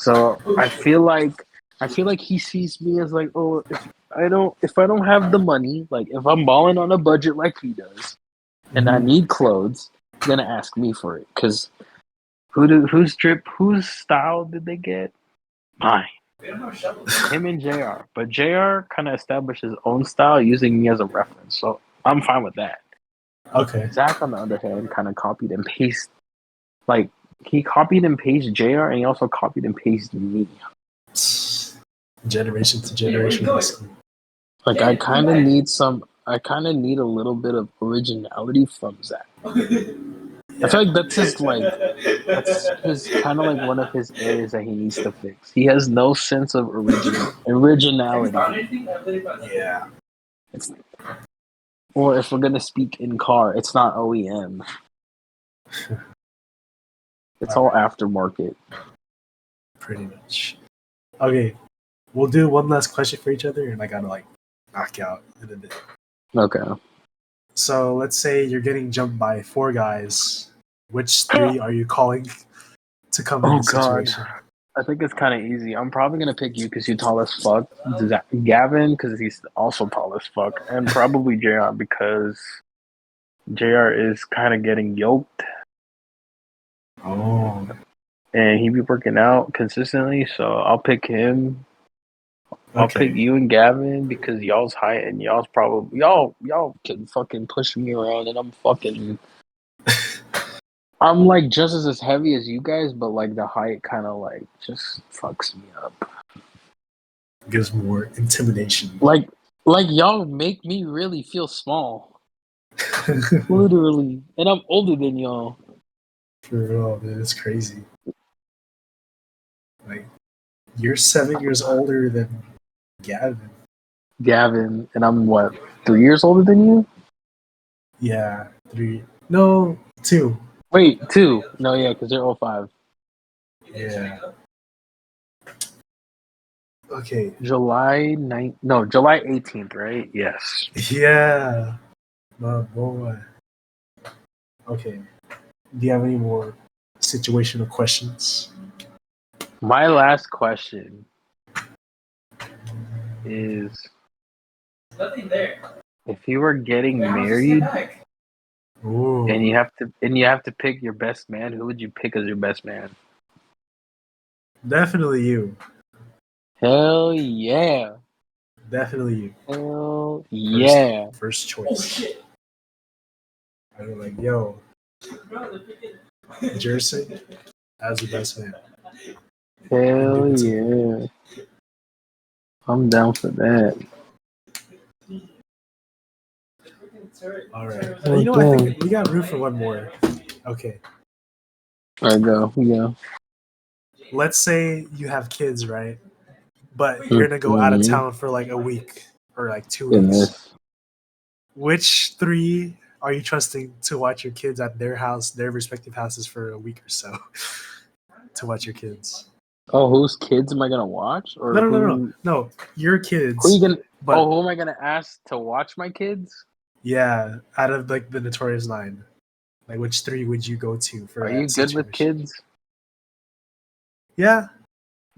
So I feel like I feel like he sees me as like, oh, if I don't have the money, like if I'm balling on a budget like he does, and I Mhm. need clothes, he's gonna ask me for it. Cause whose style did they get? Mine. Him and Jr. But Jr. kind of established his own style using me as a reference, so I'm fine with that. Okay. Zach, on the other hand, kind of copied and pasted. Like he copied and pasted Jr. and he also copied and pasted me. Generation to generation. Basically. Like I kind of need some. I kind of need a little bit of originality from Zach. I Yeah. feel like that's his kind of like one of his areas that he needs to fix. He has no sense of originality. Yeah. It's, or if we're gonna speak in car, it's not OEM. It's All all right. aftermarket. Pretty much. Okay. We'll do one last question for each other, and I gotta like knock out in a bit. Okay. So let's say you're getting jumped by 4 guys. Which 3 are you calling to come in Oh the God. situation? I think it's kind of easy. I'm probably gonna pick you because you're tall as fuck. Gavin because he's also tall as fuck, and probably Jr. because Jr. is kind of getting yoked, Oh. and he be working out consistently. So I'll pick him. I'll pick Okay. you and Gavin because y'all's height and y'all's probably y'all can fucking push me around, and I'm like just as heavy as you guys, but like the height kind of like just fucks me up. Gives more intimidation. Like y'all make me really feel small, literally, and I'm older than y'all. For real, man, it's crazy. Like you're 7 years older than Gavin. Gavin, and I'm what 3 years older than you? Yeah, 3. No, 2. Wait, two? No, yeah, because they're all 05. Yeah. Okay. July 9th, no, July 18th, right? Yes. Yeah, my boy. Okay. Do you have any more situational questions? My last question is: if you were getting married and Ooh, you have to pick your best man, who would you pick as your best man? definitely you. Hell yeah. Definitely you. Hell First, yeah. first choice. I was like, yo, Jerson as the best man. And Hell give it to me. yeah. I'm down for that. All right. Oh, You know, I damn. think we got room for one more. Okay. All right, go. Yeah. Let's say you have kids, right? But you're gonna go out of Mm-hmm. town for like a week or like 2 weeks. Goodness. Which 3 are you trusting to watch your kids at their house, their respective houses for a week or so to watch your kids? Oh, whose kids am I gonna watch, No, or no, no, no, no. Your who are you kids, gonna? but Oh, who am I gonna ask to watch my kids? yeah, out of like the notorious 9, like which 3 would you go to for Are you that good with situation? kids? Yeah,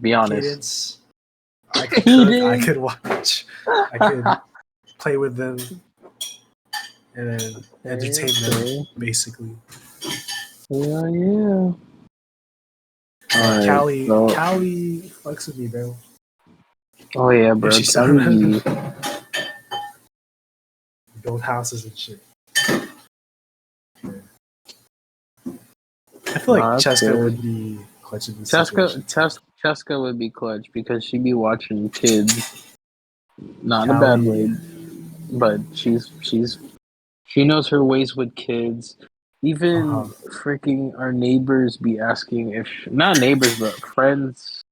Be honest. Cadence. I could He cook. I did. could watch. I could play with them and then Okay, entertain them, okay. basically. Yeah, yeah. All right. So, Callie fucks with me, bro. oh yeah, If bro. she saw Kelly B. build houses and shit. I feel like Nah, that's Cheska would good. be clutch in this situation. Cheska would be clutch because she'd be watching kids, not in a bad Callie, way, but she knows her ways with kids. uh-huh. Even freaking our neighbors be asking if not neighbors but friends.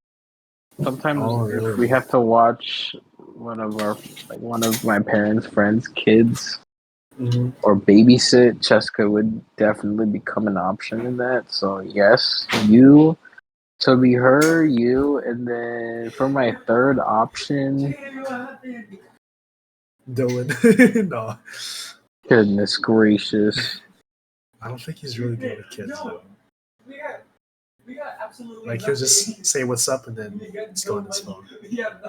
Sometimes Oh, if really? we have to watch one of my parents' friends' kids Mm-hmm. or babysit, Cheska would definitely become an option in that. So yes, you. So be her, you, and then for my third option, Dylan. No, goodness gracious. I don't think he's really good with kids, though. Like he'll just say what's up and then just go on his phone.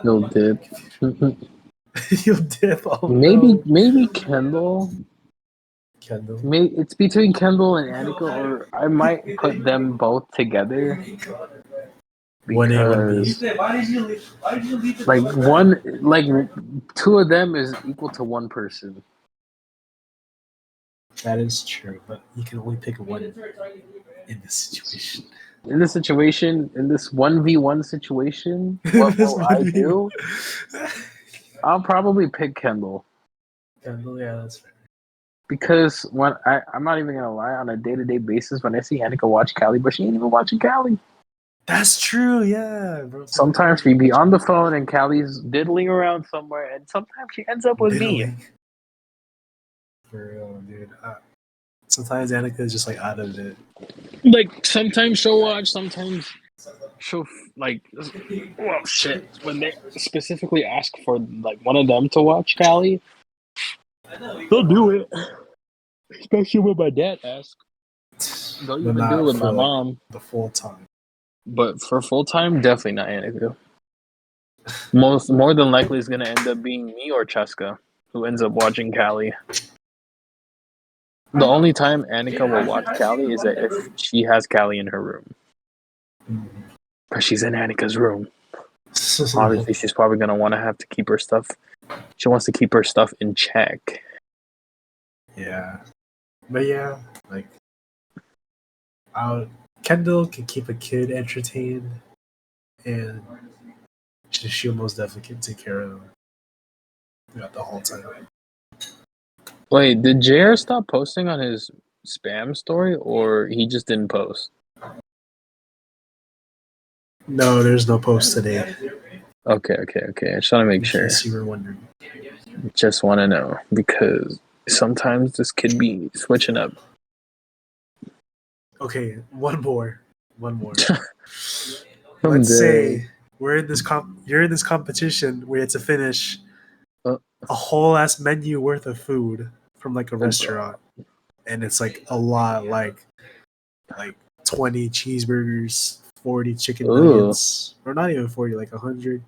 He'll dip. He'll dip. Oh maybe no. Kendall. Kendall. Maybe it's between Kendall and Annika, or I might put them both together 1A, 1B. because like one, like two of them is equal to one person. That is true, but you can only pick one in this situation. In this situation, in this 1v1 situation, what This will I would be do? I'll probably pick Kendall. Kendall, yeah, that's fair. Because when I'm not even gonna lie, on a day-to-day basis, when I see Annika watch Callie, but she ain't even watching Callie. That's true, yeah, bro. Sometimes she be on the phone and Callie's diddling around somewhere, and sometimes she ends up with me. For real, dude. Sometimes Annika is just like out of it. Like sometimes she'll watch, sometimes she'll like, well, shit. When they specifically ask for like one of them to watch Callie, they'll do it. Especially when my dad asks. They'll But even do it not with for my like mom. the full time. But for full time, definitely not Annika. More than likely, it's gonna end up being me or Cheska who ends up watching Callie. The only time Annika will watch Callie is that if she has Callie in her room, because she's in Annika's room. Obviously, she's probably gonna want to have to keep her stuff. She wants to keep her stuff in check. Yeah, but yeah, like, Kendall can keep a kid entertained, and she'll most definitely can take care of them throughout the whole time. Wait, did JR stop posting on his spam story, or he just didn't post? No, there's no post today. Okay. I just want to make In sure. case you were wondering. Just want to know because sometimes this could be switching up. Okay, one more. I'm Let's dead. say we're in this you're in this competition where you have to finish Uh, a whole ass menu worth of food from like a Oh, restaurant, and it's like a lot, like 20 cheeseburgers, 40 chicken Ooh. nuggets, or not even 40, like 100.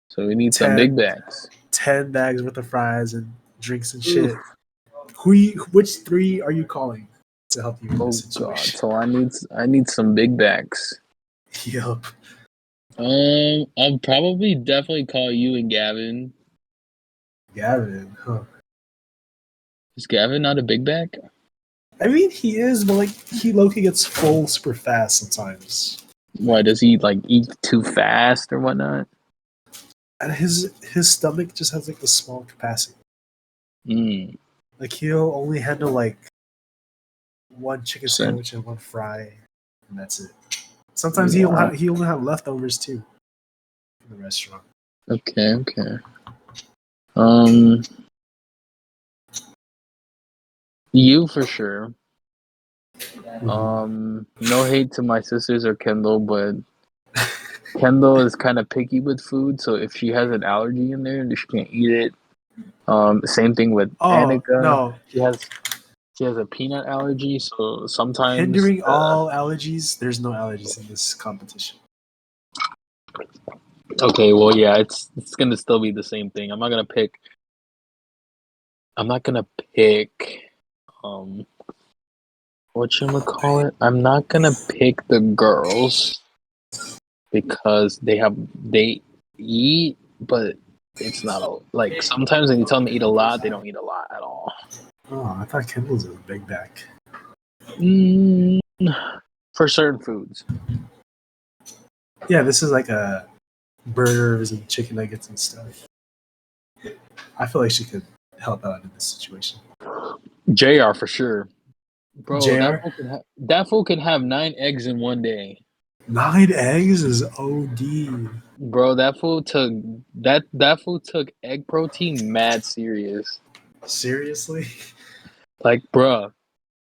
So we need some big bags. 10 bags worth of fries and drinks and Oof. shit. Which three are you calling to help you in Oh this god! situation? So I need some big bags. Yup. I'll probably definitely call you and Gavin. Gavin, huh? Is Gavin not a big bag? I mean, he is, but like he low-key gets full super fast sometimes. Why does he like eat too fast or whatnot? And his stomach just has like a small capacity. Mm. Like he'll only handle like one chicken So, sandwich and one fry, and that's it. Sometimes he wow. only have leftovers too in the restaurant. Okay. Um, you for sure. No hate to my sisters or Kendall, but Kendall is kind of picky with food, so if she has an allergy in there, she can't eat it. Same thing with Annika. No, She has a peanut allergy, so sometimes hindering all allergies. There's no allergies in this competition. Okay, well, yeah, it's gonna still be the same thing. I'm not gonna pick. Whatchamacallit? I'm not gonna pick the girls because they eat, but it's not like sometimes when you tell them to eat a lot, they don't eat a lot at all. Oh, I thought Kendall's was a big back. For certain foods. Yeah, this is like a burgers and chicken nuggets and stuff. I feel like she could help out in this situation. JR for sure. Bro, JR? that fool can have 9 eggs in one day. 9 eggs is OD. Bro, that fool took egg protein mad serious. Seriously? Like, bro,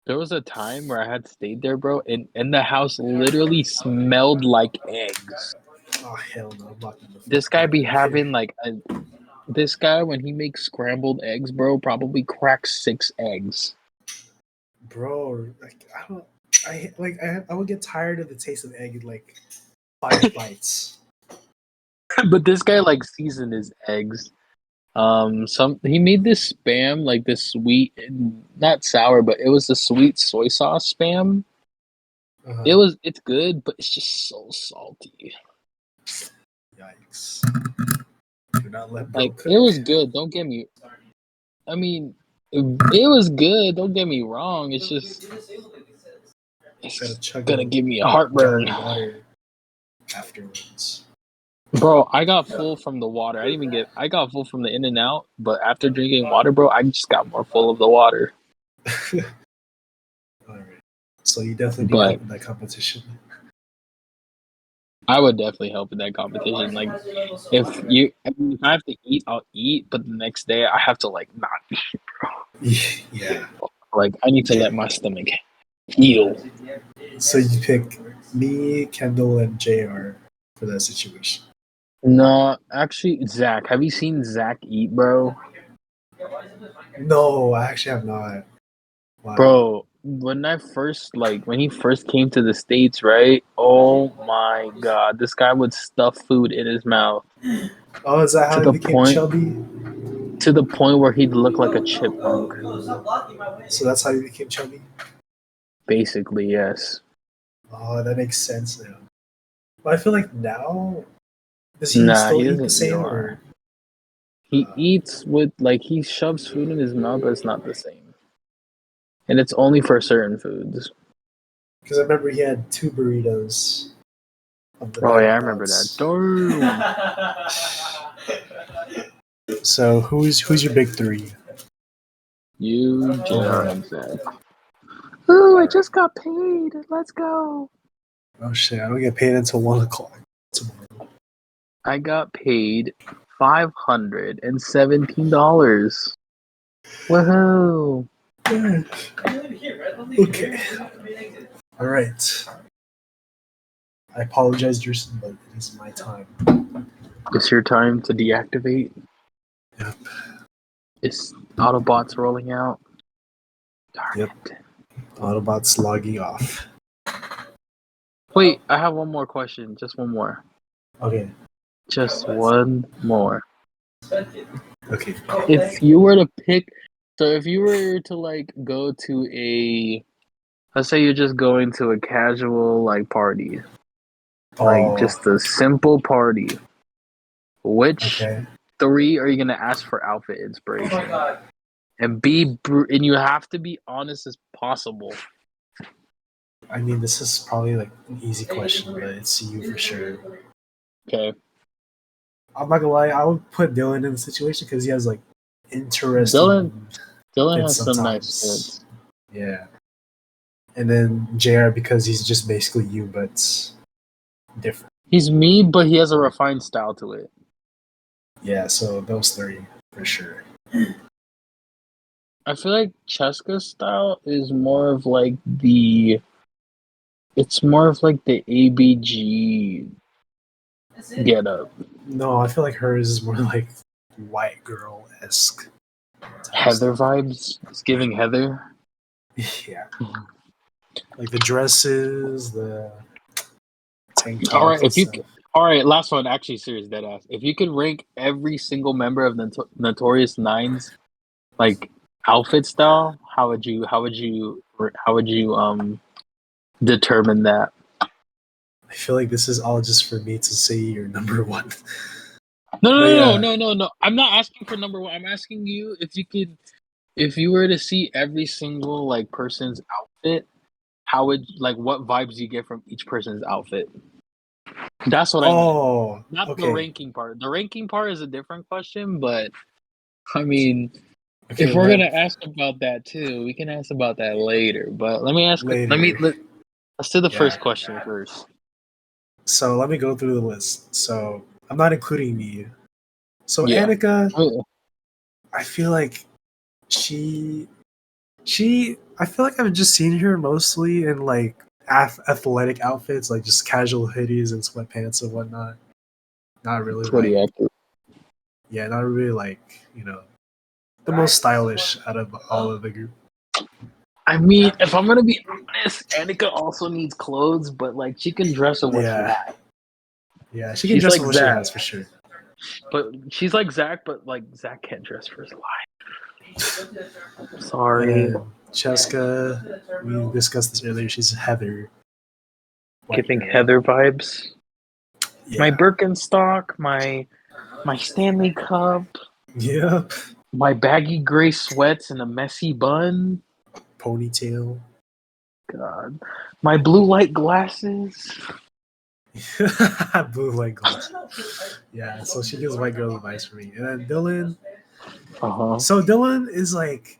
there was a time where I had stayed there, bro, and the house literally smelled like eggs. Oh hell no! I'm not gonna This guy be having this guy when he makes scrambled eggs, bro, probably cracks 6 eggs. Bro, like I would get tired of the taste of egg in like 5 bites. But this guy like seasoned his eggs. He made this spam like this sweet, not sour, but it was a sweet soy sauce spam. Uh-huh. It's good, but it's just so salty. Yikes! Do not let bro Like it cook. was good. Don't get me. I mean, it was good. Don't get me wrong. It's Gotta chug gonna a give me a gallon heartburn, of water afterwards. bro. I got full from the water. I got full from the In and Out, but after drinking water, bro, I just got more full of the water. All right. So you definitely need But help in that competition. I would definitely help in that competition. Like, I mean, if I have to eat, I'll eat. But the next day, I have to like not eat, bro. Yeah. Like, I need to let my stomach heal. So you pick me, Kendall, and JR for that situation. No, actually, Zach. Have you seen Zach eat, bro? No, I actually have not. Why? Bro, when he first came to the States, right? Oh my God, this guy would stuff food in his mouth Oh, is that to how he the became point chubby? where he'd look like a chipmunk. So that's how he became chubby? Basically, yes. Oh, that makes sense now. But I feel like now, does he Nah, still he eat the doesn't eat a same lot. or? He eats with like he shoves food in his mouth, but it's not the same. And it's only for certain foods. Because I remember he had 2 burritos of the Oh yeah, bag I of remember that. nuts. Damn. So who's your big three? You, JR, and Zach. Ooh, All I right. just got paid. Let's go. Oh shit! I don't get paid until 1 o'clock tomorrow. I got paid $517. Woohoo! Okay. All right. I apologize, Jerson, but it is my time. It's your time to deactivate. Yep. It's Autobots rolling out. Darn Yep. it. Autobots logging off. Wait, I have one more question. Just one more. Okay. Just one more. Okay. If you were to pick, so if you were to like go to let's say you're just going to a casual like party, like Oh. just a simple party, which Okay. three are you gonna ask for outfit inspiration? And and you have to be honest as possible. I mean, this is probably like an easy question, but it's you for sure. Okay, I'm not gonna lie. I would put Dylan in the situation because he has like Dylan. interesting Dylan fits has some nice sometimes. fits. Yeah. And then JR because he's just basically you, but different. He's me, but he has a refined style to it. Yeah. So those three for sure. I feel like Cheska's style is more of like the. It's more of like the ABG get up. No, I feel like hers is more like white girl esque type Heather stuff. vibes. It's giving Heather. Yeah, like the dresses, the tank All tops right, and stuff. all right, last one. Actually, serious dead ass. If you could rank every single member of the Notorious Nines like outfit style, how would you determine that? I feel like this is all just for me to say you're number one. No, But yeah, no. I'm not asking for number one. I'm asking you if you could, if you were to see every single like person's outfit, how would like what vibes do you get from each person's outfit? That's what I meant. oh, Not the okay, ranking part. The ranking part is a different question, but I mean, okay. if we're Let gonna ask about that too, we can ask about that later. But let me ask. later. Let's do the Yeah. first question first. So let me go through the list. So I'm not including me. So Yeah. Annika, Oh, I feel like she I feel like I've just seen her mostly in like athletic outfits, like just casual hoodies and sweatpants and whatnot. Not really like, pretty accurate. yeah, not really like, the most stylish out of all of the group. I mean, if I'm gonna be honest, Annika also needs clothes, but like she can dress with what she Yeah, has. yeah, she can She's dress like with what she Zach, has for sure. but she's like Zach, but like Zach can't dress for his life. Sorry, And Cheska, we discussed this earlier. She's Heather. White giving girl. Heather vibes. My Yeah. Birkenstock, my Stanley Cup, Yep. my baggy gray sweats and a messy bun. Ponytail. God, my blue light glasses. Blue light glass. Yeah, so she gives white girl advice for me. And then Dylan. Uh So Dylan is like,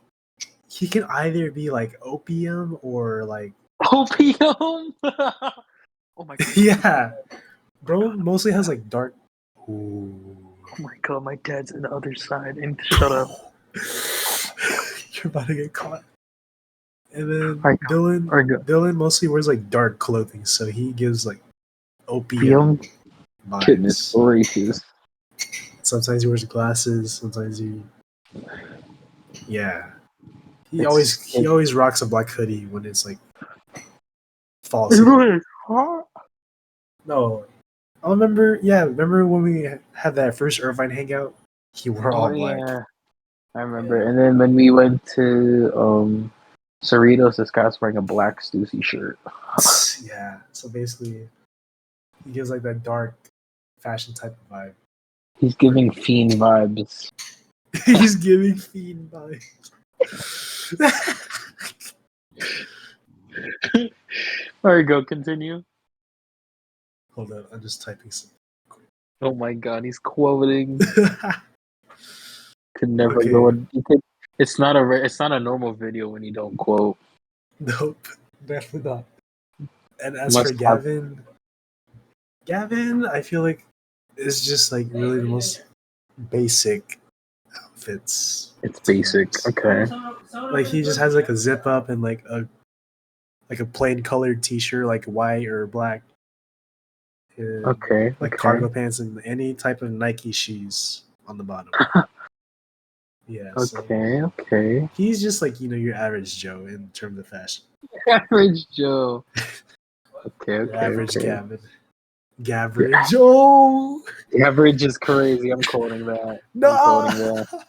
he can either be like opium or like, huh. Opium. Oh my god. yeah, bro. Mostly has like dark. Ooh. Oh my god, my dad's on the other side. And shut up. You're about to get caught. And then I Dylan mostly wears like dark clothing, so he gives like opium Opium. Goodness vibes. gracious. Sometimes he wears glasses. Sometimes yeah. He always It's he always rocks a black hoodie when it's like fall it's season. really hot. No, I remember. Yeah, remember when we had that first Irvine hangout? He wore Oh all black. yeah, I remember. And then when we went to Cerritos, this guy's wearing a black Stussy shirt. Yeah. So basically, he gives like that dark fashion type of vibe. He's giving fiend vibes. He's giving fiend vibes. There you go. Continue. Hold on, I'm just typing some. Oh my god, he's quoting. Could never Okay. go. It's not a normal video when you don't quote. Nope, definitely not. And as Must for have. Gavin, I feel like is just like really the most basic outfits. It's to be basic. honest. Okay. Like he just has like a zip up and like a plain colored t-shirt, like white or black. And Okay. like Okay. cargo pants and any type of Nike shoes on the bottom. Yeah. So Okay. Okay. he's just like, your average Joe in terms of fashion. Average Joe. Okay. Your Okay. average Okay. Gavin. Gaverage. Oh Average is crazy. I'm quoting that. no. I'm quoting that.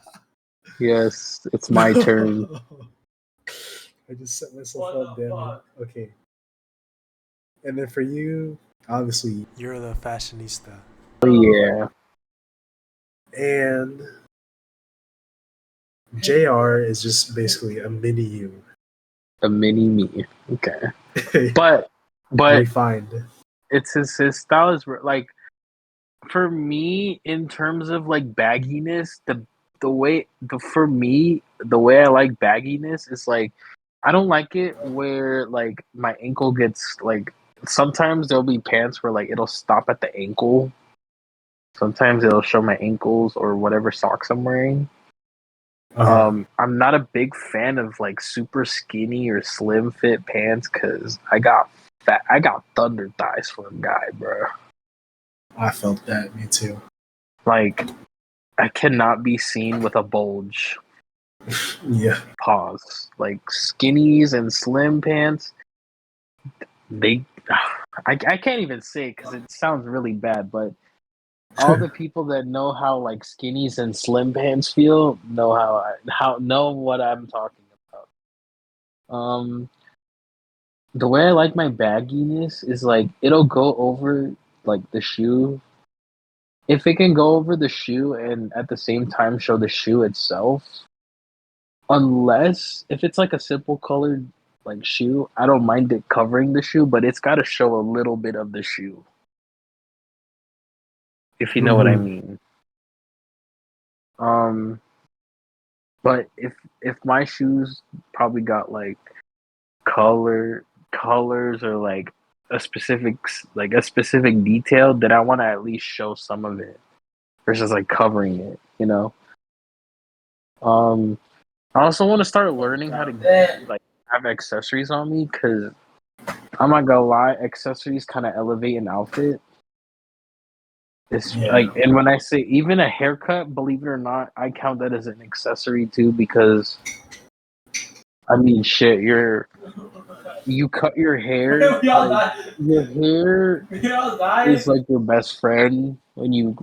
Yes, it's my turn. I just set myself up, damn it. Okay. And then for you, obviously, you're the fashionista. Oh yeah. And JR is just basically a mini you. A mini me. Okay. But Refined. it's his style is like, for me, in terms of like bagginess, the way the way I like bagginess is like, I don't like it where like my ankle gets like, sometimes there'll be pants where like it'll stop at the ankle. Sometimes it'll show my ankles or whatever socks I'm wearing. I'm not a big fan of like super skinny or slim fit pants because I got thunder thighs for a guy, bro. I felt that, me too. Like, I cannot be seen with a bulge. Yeah. Pause. Like skinnies and slim pants, they. I can't even say because it sounds really bad, but all the people that know how like skinnies and slim pants feel know how know what I'm talking about. The way I like my bagginess is like it'll go over like the shoe. If it can go over the shoe and at the same time show the shoe itself, unless if it's like a simple colored like shoe, I don't mind it covering the shoe, but it's got to show a little bit of the shoe. If you know what I mean. Um but if my shoes probably got like colors or like a specific detail, then I want to at least show some of it versus like covering it, you know. I also want to start learning how to like have accessories on me because I'm not gonna lie, accessories kind of elevate an outfit. It's like, and when I say even a haircut, believe it or not, I count that as an accessory too because I mean, shit. You cut your hair. Like your hair is like your best friend when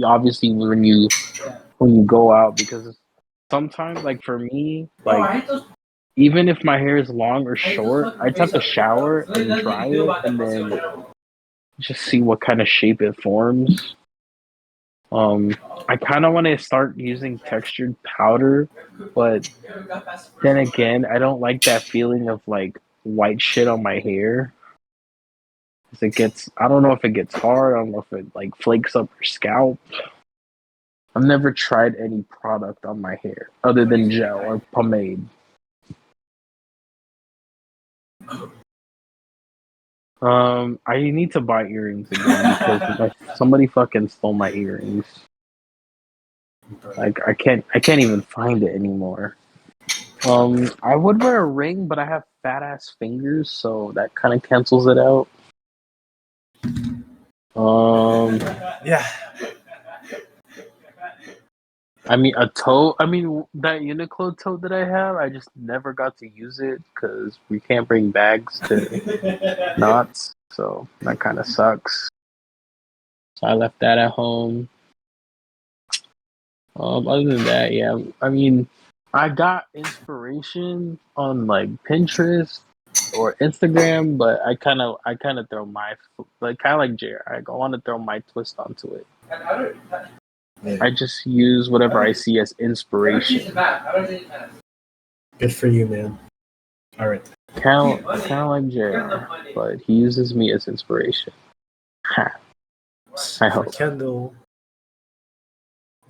obviously when you go out because sometimes like for me like even if my hair is long or short, I just have to shower and dry it and then just see what kind of shape it forms. I kind of want to start using textured powder, but then again, I don't like that feeling of like white shit on my hair. 'Cause I don't know if it gets hard. I don't know if it like flakes up your scalp. I've never tried any product on my hair other than gel or pomade. I need to buy earrings again because somebody fucking stole my earrings. Like I can't even find it anymore. I would wear a ring, but I have fat ass fingers, so that kind of cancels it out. Yeah. I mean a toe. I mean that Uniqlo tote that I have, I just never got to use it because we can't bring bags to knots, so that kind of sucks. So I left that at home. Other than that, yeah. I mean, I got inspiration on like Pinterest or Instagram, but I kind of throw my like kind of like Jer. I want to throw my twist onto it. I just use whatever I see as inspiration. Good for you, man. All right. Kind of like Jer, but he uses me as inspiration. Ha, I For hope. Kendall.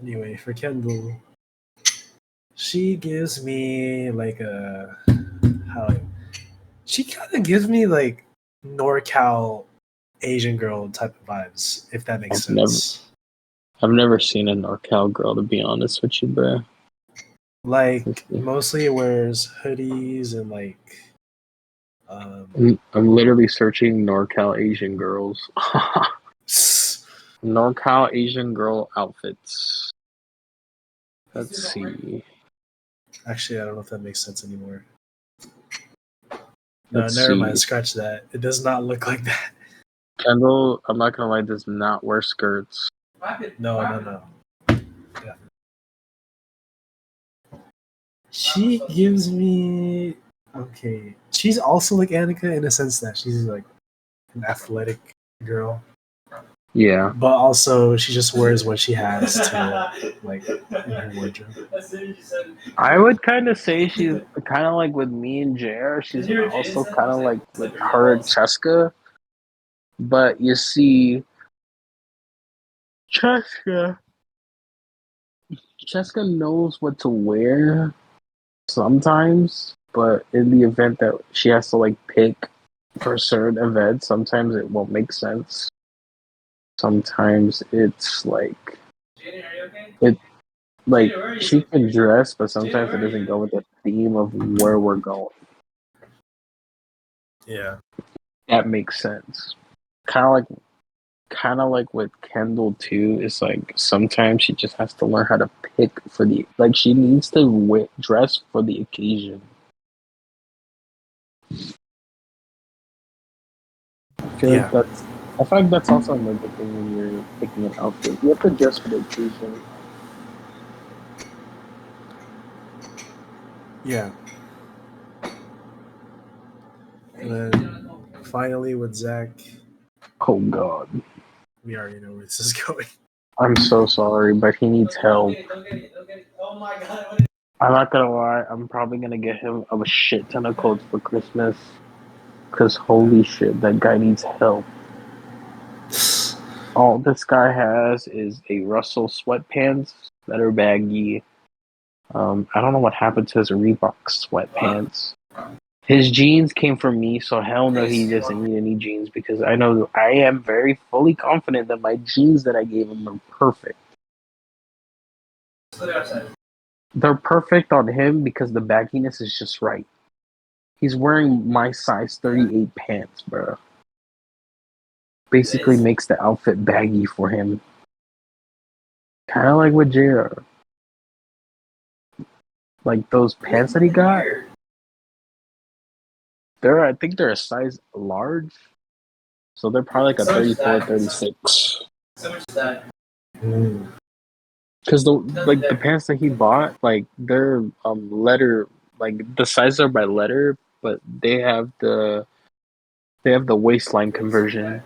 Anyway, for Kendall, she gives me like she kind of gives me like NorCal Asian girl type of vibes, if that makes sense. I've never seen a NorCal girl, to be honest with you, bro. Like mostly wears hoodies and like I'm literally searching NorCal Asian girls. NorCal Asian girl outfits. Let's see. Actually, I don't know if that makes sense anymore. No, never mind. Scratch that. It does not look like that. Kendall, I'm not gonna lie, does not wear skirts. No. Yeah. She gives me okay. She's also like Annika in a sense that she's like an athletic girl. Yeah. But also she just wears what she has to like in her wardrobe. I would kind of say she's kind of like with me and JR. She's also kind of like with her and Cheska. But you see, Cheska knows what to wear sometimes, but in the event that she has to like pick for certain events, sometimes it won't make sense. Sometimes it's like it like she can dress, but sometimes it doesn't go with the theme of where we're going. Yeah. That makes sense. Kind of like with Kendall too. It's like sometimes she just has to learn how to pick for the like she needs to dress for the occasion. I feel like that's also another thing when you're picking an outfit. You have to dress for the occasion. Yeah. And then finally with Zach, Oh God, we already know where this is going. I'm so sorry, but he needs help. I'm not gonna lie. I'm probably gonna get him a shit ton of clothes for Christmas. Cause holy shit, that guy needs help. All this guy has is a Russell sweatpants that are baggy. I don't know what happened to his Reebok sweatpants. His jeans came from me, so hell no, he doesn't need any jeans because I know I am very fully confident that my jeans that I gave him are perfect. They're perfect on him because the bagginess is just right. He's wearing my size 38 pants, bro. Basically makes the outfit baggy for him. Kind of like with JR. Like those pants that he got, I think they're a size large, so they're probably like a 34, 36. Mm. Because the pants that he bought, like they're letter, like the sizes are by letter, but they have the waistline conversion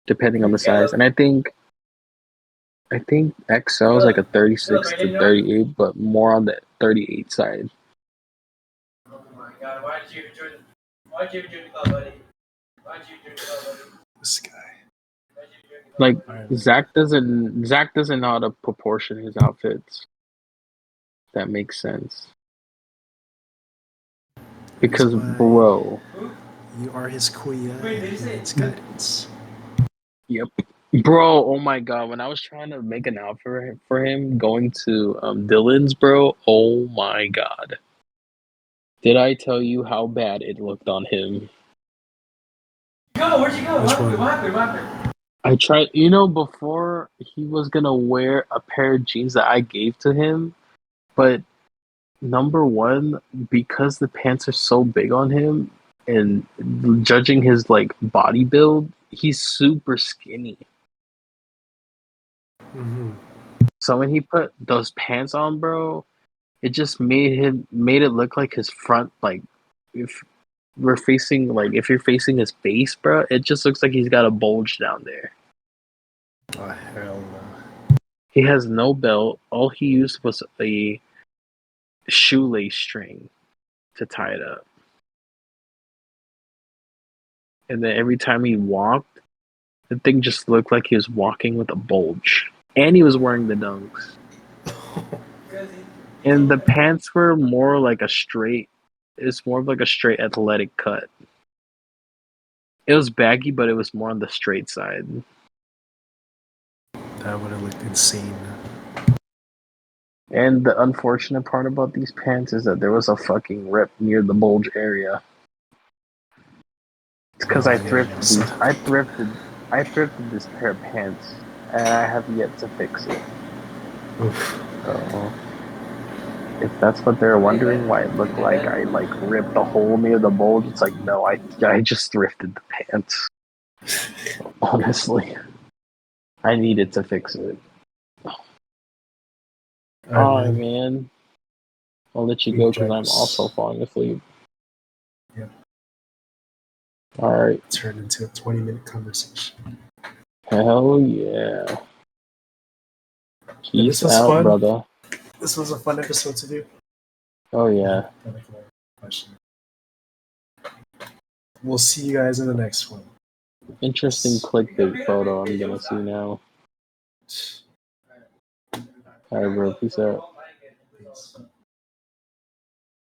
depending on the size, and I think XL is like a 36 to 38, but more on the 38 side. Oh my god, why did you join the club, buddy? Why did you join the club, buddy? This guy. Like Alright. Zach doesn't know how to proportion his outfits. That makes sense. Because bro, You are his kuya and he needs guidance. yep. Bro, oh my god, when I was trying to make an outfit for him going to Dylan's, bro, oh my god. Did I tell you how bad it looked on him? Where'd you go? Which What one? happened? I tried, before he was gonna wear a pair of jeans that I gave to him, but number one, because the pants are so big on him, and judging his like body build, he's super skinny. Mm-hmm. So when he put those pants on, bro, it just made it look like his front, like if if you're facing his face, bro, it just looks like he's got a bulge down there. Oh, hell no. He has no belt. All he used was a shoelace string to tie it up. And then every time he walked, the thing just looked like he was walking with a bulge. And he was wearing the dunks. And the pants were more like it's more of like a straight athletic cut. It was baggy, but it was more on the straight side. That would have looked insane. And the unfortunate part about these pants is that there was a fucking rip near the bulge area. It's because I thrifted these. I thrifted this pair of pants, and I have yet to fix it. Oof. So, if that's what they're wondering, why it looked like I like ripped a hole near the bulge, it's like no, I just thrifted the pants. Honestly, I needed to fix it. Alright, man. I'll let you go because I'm also falling asleep. Yep. Alright. Turned into a 20-minute conversation. Hell yeah. Peace out, fun. brother. This was a fun episode to do. Oh yeah. We'll see you guys in the next one. Interesting clickbait photo I'm gonna see now. Alright, bro. Peace out. Peace.